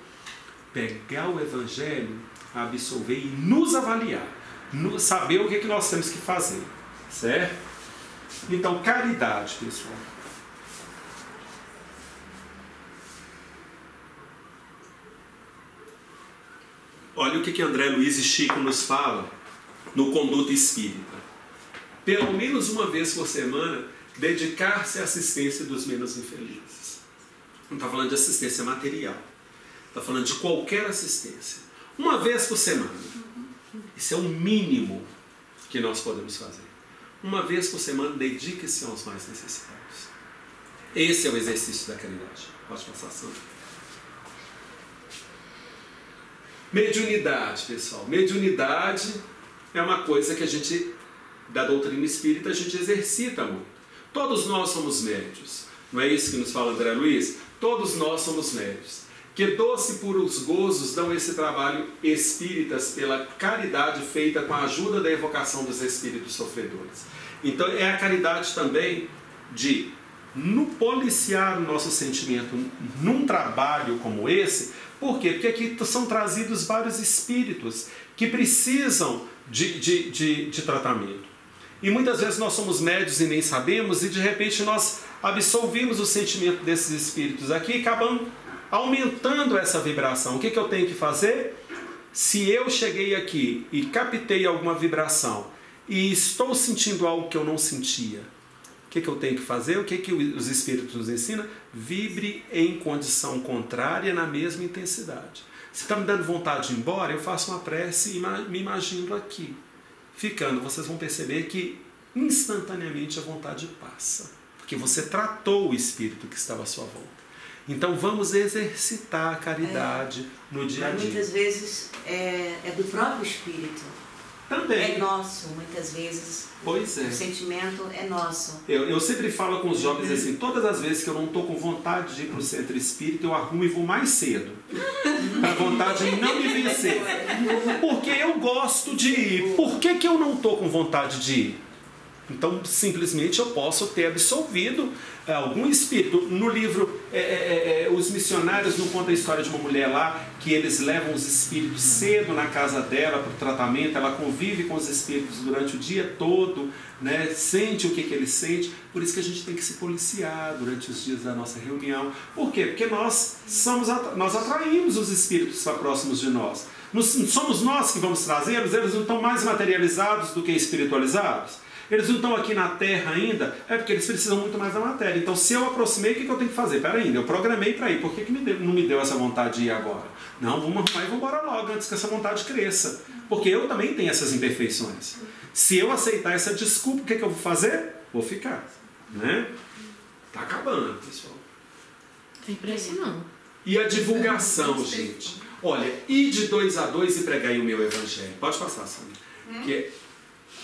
Pegar o Evangelho, absorver e nos avaliar. Saber o que nós temos que fazer. Certo? Então, caridade, pessoal. Olha o que André Luiz e Chico nos fala no Conduta Espírita. Pelo menos uma vez por semana, dedicar-se à assistência dos menos infelizes. Não está falando de assistência material. Está falando de qualquer assistência. Uma vez por semana. Isso é o mínimo que nós podemos fazer. Uma vez por semana, dedique-se aos mais necessitados. Esse é o exercício da caridade. Pode passar, Sandra. Mediunidade, pessoal. Mediunidade é uma coisa que a gente, da doutrina espírita, a gente exercita muito. Todos nós somos médios. Não é isso que nos fala André Luiz? Todos nós somos médios. Que doce puros gozos dão esse trabalho espíritas pela caridade feita com a ajuda da evocação dos espíritos sofredores. Então é a caridade também de policiar o nosso sentimento num trabalho como esse. Por quê? Porque aqui são trazidos vários espíritos que precisam de tratamento. E muitas vezes nós somos médios e nem sabemos, e de repente nós absolvimos o sentimento desses espíritos aqui e acabamos aumentando essa vibração. O que eu tenho que fazer? Se eu cheguei aqui e captei alguma vibração e estou sentindo algo que eu não sentia, o que eu tenho que fazer? O que os espíritos nos ensinam? Vibre em condição contrária na mesma intensidade. Se está me dando vontade de ir embora, eu faço uma prece e me imagino aqui. Ficando, vocês vão perceber que instantaneamente a vontade passa. Porque você tratou o espírito que estava à sua volta. Então vamos exercitar a caridade no dia a dia. Muitas vezes é do próprio espírito. Também. É nosso, muitas vezes. Pois é. O sentimento é nosso. Eu sempre falo com os jovens assim, todas as vezes que eu não estou com vontade de ir para o centro espírita, eu arrumo e vou mais cedo. Para a vontade não me vencer. Porque eu gosto de ir. Por que eu não estou com vontade de ir? Então, simplesmente eu posso ter absolvido algum espírito. No livro, os missionários não contam a história de uma mulher lá, que eles levam os espíritos cedo na casa dela para o tratamento, ela convive com os espíritos durante o dia todo, né? Sente o que eles sentem. Por isso que a gente tem que se policiar durante os dias da nossa reunião. Por quê? Porque nós atraímos os espíritos para próximos de nós. Somos nós que vamos trazê-los, eles não estão mais materializados do que espiritualizados. Eles não estão aqui na Terra ainda, é porque eles precisam muito mais da matéria. Então, se eu aproximei, o que eu tenho que fazer? Pera ainda, eu programei para ir, por que não me deu essa vontade de ir agora? Não, vamos arrumar e vamos embora logo, antes que essa vontade cresça. Porque eu também tenho essas imperfeições. Se eu aceitar essa desculpa, o que eu vou fazer? Vou ficar. Né? Tá acabando, pessoal. Tem preço não. E a divulgação, gente. Olha, ir de 2 a 2 e pregar aí o meu evangelho. Pode passar, Sandra. Que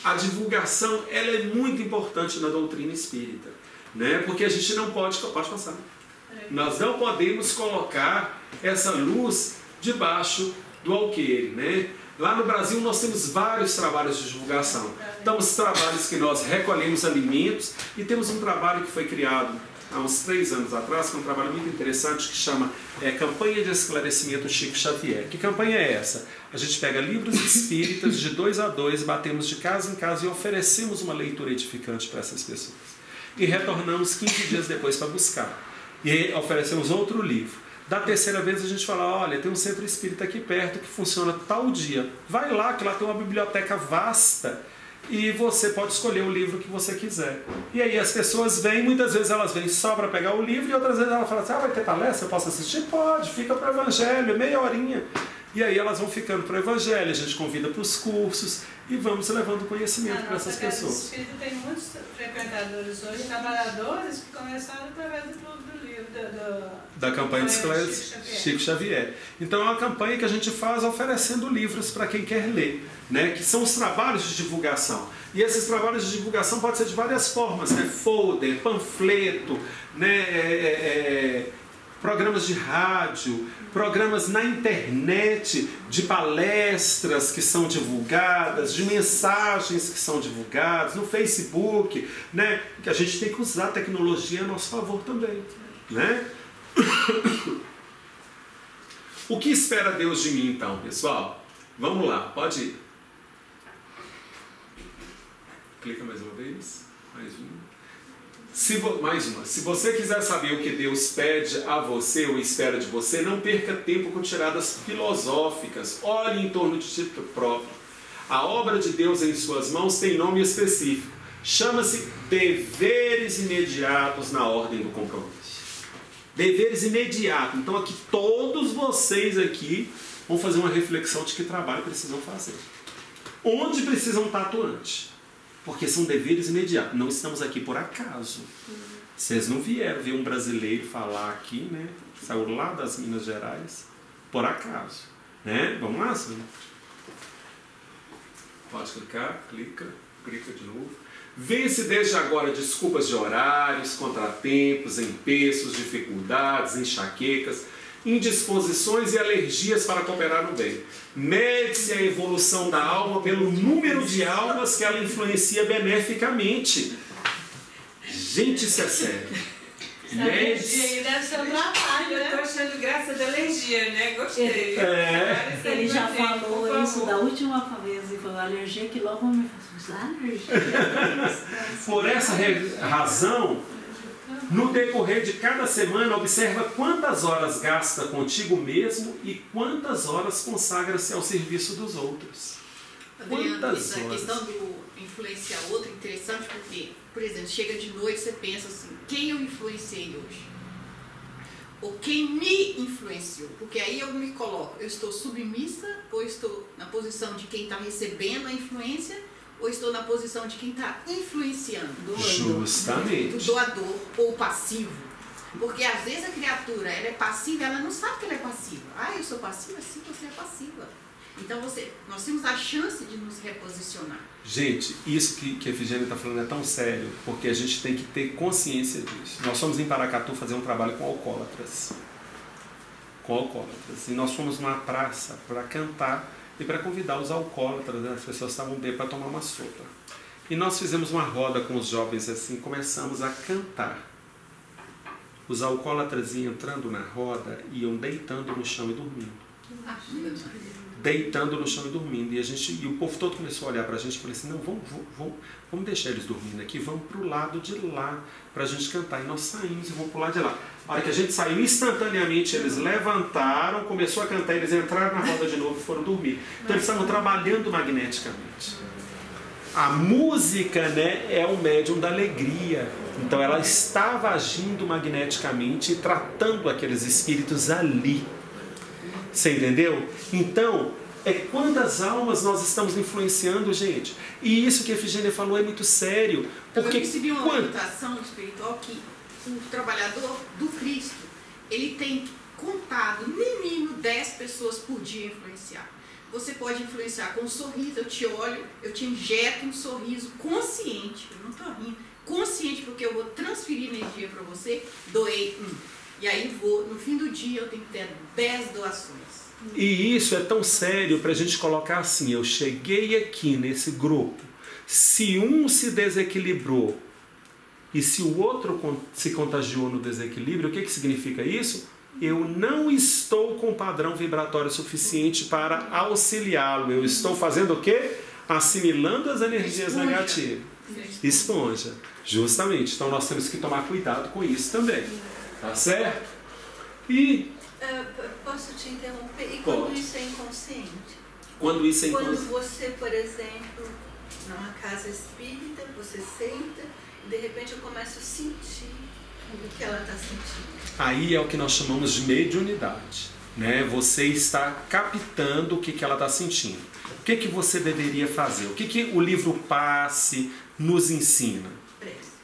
a divulgação, ela é muito importante na doutrina espírita, né? Porque a gente não pode passar. Nós não podemos colocar essa luz debaixo do alqueire, né? Lá no Brasil nós temos vários trabalhos de divulgação. Temos trabalhos que nós recolhemos alimentos e temos um trabalho que foi criado há uns 3 anos atrás, que é um trabalho muito interessante, que chama Campanha de Esclarecimento Chico Xavier. Que campanha é essa? A gente pega livros espíritas de 2 a 2, batemos de casa em casa e oferecemos uma leitura edificante para essas pessoas. E retornamos 15 dias depois para buscar. E oferecemos outro livro. Da 3ª vez a gente fala, olha, tem um centro espírita aqui perto que funciona tal dia. Vai lá, que lá tem uma biblioteca vasta. E você pode escolher o livro que você quiser. E aí as pessoas vêm, muitas vezes elas vêm só para pegar o livro, e outras vezes elas falam assim, vai ter palestra, eu posso assistir? Pode, fica para o evangelho, meia horinha. E aí elas vão ficando para o Evangelho, a gente convida para os cursos e vamos levando conhecimento para essas pessoas. O Espírito tem muitos frequentadores hoje, trabalhadores que começaram através do livro, da campanha dos Clérigos Chico Xavier. Então é uma campanha que a gente faz oferecendo livros para quem quer ler, né? Que são os trabalhos de divulgação. E esses trabalhos de divulgação podem ser de várias formas, né? Folder, panfleto, né? Programas de rádio, programas na internet, de palestras que são divulgadas, de mensagens que são divulgadas, no Facebook, né? Que a gente tem que usar a tecnologia a nosso favor também, né? O que espera Deus de mim então, pessoal? Vamos lá, pode ir. Clica mais uma vez, mais uma. Mais uma. Se você quiser saber o que Deus pede a você ou espera de você, não perca tempo com tiradas filosóficas. Olhe em torno de si próprio. A obra de Deus em suas mãos tem nome específico. Chama-se deveres imediatos na ordem do compromisso. Deveres imediatos. Então aqui todos vocês aqui vão fazer uma reflexão de que trabalho precisam fazer. Onde precisam estar atuantes. Porque são deveres imediatos. Não estamos aqui por acaso. Vocês não vieram ver um brasileiro falar aqui, né? Saiu lá das Minas Gerais por acaso, né? Vamos lá, Sandra? Pode clicar, clica de novo. Vence desde agora desculpas de horários, contratempos, empeços, dificuldades, enxaquecas, indisposições e alergias para cooperar no bem. Mede-se a evolução da alma pelo número de almas que ela influencia beneficamente. Gente, isso é sério. Alergia aí deve ser um trabalho, né? Eu tô achando graça da alergia, né? Gostei. Ele já falou isso da última vez, ele falou alergia que logo me faz alergia. Por essa razão, no decorrer de cada semana, observa quantas horas gasta contigo mesmo e quantas horas consagra-se ao serviço dos outros. Adriano, essa questão do influenciar outro é interessante porque, por exemplo, chega de noite e você pensa assim, quem eu influenciei hoje? Ou quem me influenciou? Porque aí eu me coloco, eu estou submissa ou estou na posição de quem está recebendo a influência ou estou na posição de quem está influenciando? Justamente. Do doador ou passivo. Porque às vezes a criatura ela é passiva, ela não sabe que ela é passiva. Ah, eu sou passiva? Sim, você é passiva. Então nós temos a chance de nos reposicionar. Gente, isso que a Efigênia está falando é tão sério, porque a gente tem que ter consciência disso. Nós fomos em Paracatu fazer um trabalho com alcoólatras. E nós fomos numa praça para cantar e para convidar os alcoólatras, né? As pessoas estavam bem para tomar uma sopa. E nós fizemos uma roda com os jovens assim, começamos a cantar. Os alcoólatras iam entrando na roda, iam deitando no chão e dormindo. Deitando no chão e dormindo. E o povo todo começou a olhar para a gente e falou assim, não, vamos deixar eles dormindo aqui, vamos para o lado de lá para a gente cantar. E nós saímos e vamos para o lado de lá. A hora que a gente saiu, instantaneamente eles levantaram, começou a cantar, eles entraram na roda de novo e foram dormir. Então eles estavam trabalhando magneticamente. A música, né, é o médium da alegria. Então ela estava agindo magneticamente e tratando aqueles espíritos ali. Você entendeu? Então, quantas almas nós estamos influenciando, gente? E isso que a Efigênia falou é muito sério. Porque eu recebi uma orientação espiritual que o trabalhador do Cristo, ele tem contado no mínimo 10 pessoas por dia influenciar. Você pode influenciar com um sorriso, eu te olho, eu te injeto um sorriso consciente, eu não estou rindo, consciente porque eu vou transferir energia para você, doei E aí no fim do dia eu tenho que ter 10 doações. E isso é tão sério para a gente colocar assim, eu cheguei aqui nesse grupo, se um se desequilibrou e se o outro se contagiou no desequilíbrio, o que significa isso? Eu não estou com padrão vibratório suficiente para auxiliá-lo. Eu estou fazendo o quê? Assimilando as energias negativas. Esponja. Justamente. Então nós temos que tomar cuidado com isso também. Tá certo? E... posso te interromper? E Pode. quando isso é inconsciente? Quando isso é inconsciente? Quando você, por exemplo, numa casa espírita, você senta e de repente eu começo a sentir o que ela está sentindo. Aí é o que nós chamamos de mediunidade. né? Você está captando o que ela está sentindo. O que você deveria fazer? O que o livro Passe nos ensina?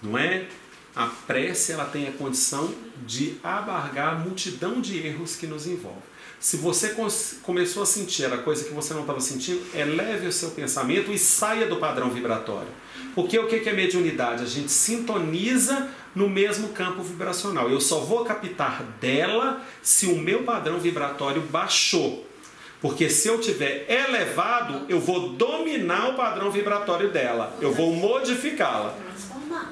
Não é? A prece, ela tem a condição de abarcar a multidão de erros que nos envolve. Se você começou a sentir a coisa que você não estava sentindo, eleve o seu pensamento e saia do padrão vibratório. Porque o que é mediunidade? A gente sintoniza no mesmo campo vibracional. Eu só vou captar dela se o meu padrão vibratório baixou. Porque se eu tiver elevado, eu vou dominar o padrão vibratório dela. Eu vou modificá-la.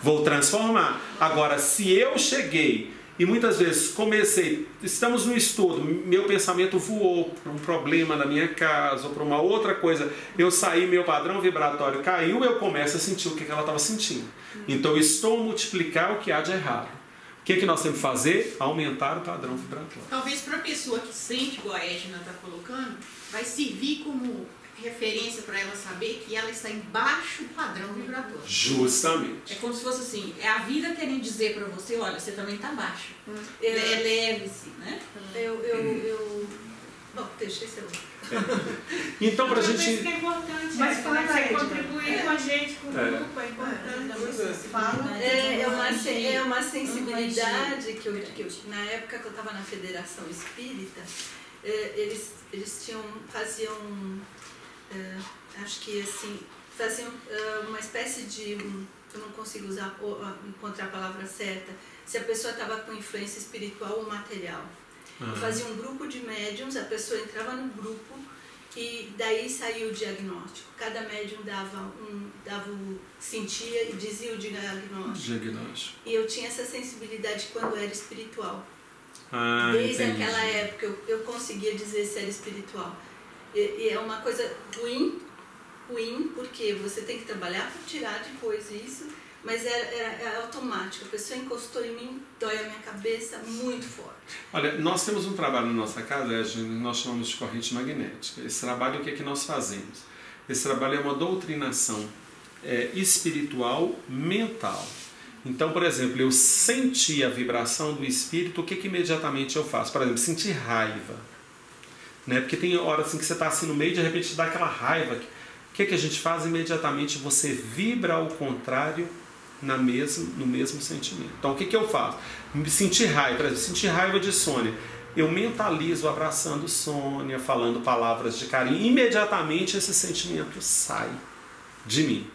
Vou transformar. Agora, se eu cheguei e muitas vezes comecei, estamos no estudo, meu pensamento voou para um problema na minha casa ou para uma outra coisa, eu saí, meu padrão vibratório caiu, eu começo a sentir o que ela estava sentindo. Então eu estou a multiplicar o que há de errado. O que nós temos que fazer? Aumentar o padrão vibratório. Talvez para a pessoa que sente, igual a Edna está colocando, vai servir como referência para ela saber que ela está embaixo do padrão vibratório. Justamente. É como se fosse assim, é a vida querendo dizer para você, olha, você também está baixo. Leve-se, né? Bom, deixa esse Então, para a gente... Isso que é importante, mas fala você contribuir com a gente, com o grupo, é importante. É uma sensibilidade que eu na época que eu estava na Federação Espírita, eles faziam acho que assim, faziam uma espécie de, eu não consigo encontrar a palavra certa, se a pessoa estava com influência espiritual ou material. Fazia um grupo de médiums, a pessoa entrava no grupo e daí saía o diagnóstico. Cada médium sentia e dizia o diagnóstico. E eu tinha essa sensibilidade quando era espiritual. Desde aquela época eu conseguia dizer se era espiritual. E é uma coisa ruim, porque você tem que trabalhar para tirar depois isso, mas é automático. A pessoa encostou em mim, dói a minha cabeça muito forte. Olha, nós temos um trabalho na nossa casa, nós chamamos de corrente magnética. Esse trabalho, o que é que nós fazemos? Esse trabalho é uma doutrinação espiritual mental. Então, por exemplo, eu senti a vibração do espírito, o que imediatamente eu faço? Por exemplo, sentir raiva. Né? Porque tem horas assim que você está assim no meio e de repente dá aquela raiva. O que a gente faz? Imediatamente você vibra ao contrário no mesmo sentimento. Então o que eu faço? Sentir raiva, por exemplo, sentir raiva de Sônia. Eu mentalizo abraçando Sônia, falando palavras de carinho. Imediatamente esse sentimento sai de mim.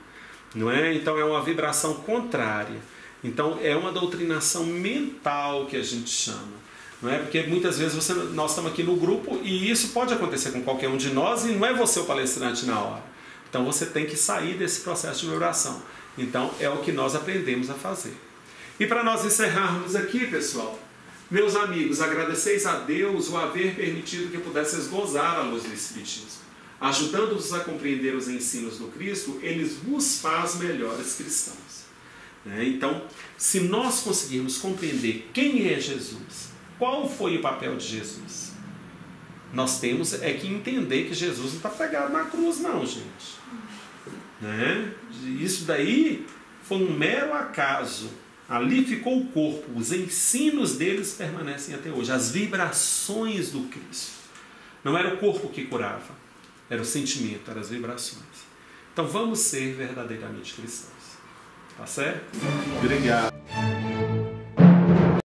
Não é? Então é uma vibração contrária. Então é uma doutrinação mental que a gente chama. Não é? Porque muitas vezes nós estamos aqui no grupo e isso pode acontecer com qualquer um de nós e não é você o palestrante na hora. Então você tem que sair desse processo de vibração. Então é o que nós aprendemos a fazer. E para nós encerrarmos aqui, pessoal, meus amigos, agradeceis a Deus o haver permitido que pudesseis gozar a luz do Espiritismo. Ajudando-vos a compreender os ensinos do Cristo, eles vos faz melhores cristãos. Então, se nós conseguirmos compreender quem é Jesus, qual foi o papel de Jesus, nós temos que entender que Jesus não está pregado na cruz, não, gente. Isso daí foi um mero acaso. Ali ficou o corpo, os ensinos deles permanecem até hoje, as vibrações do Cristo. Não era o corpo que curava, era o sentimento, eram as vibrações. Então vamos ser verdadeiramente cristãos. Tá certo? Obrigado.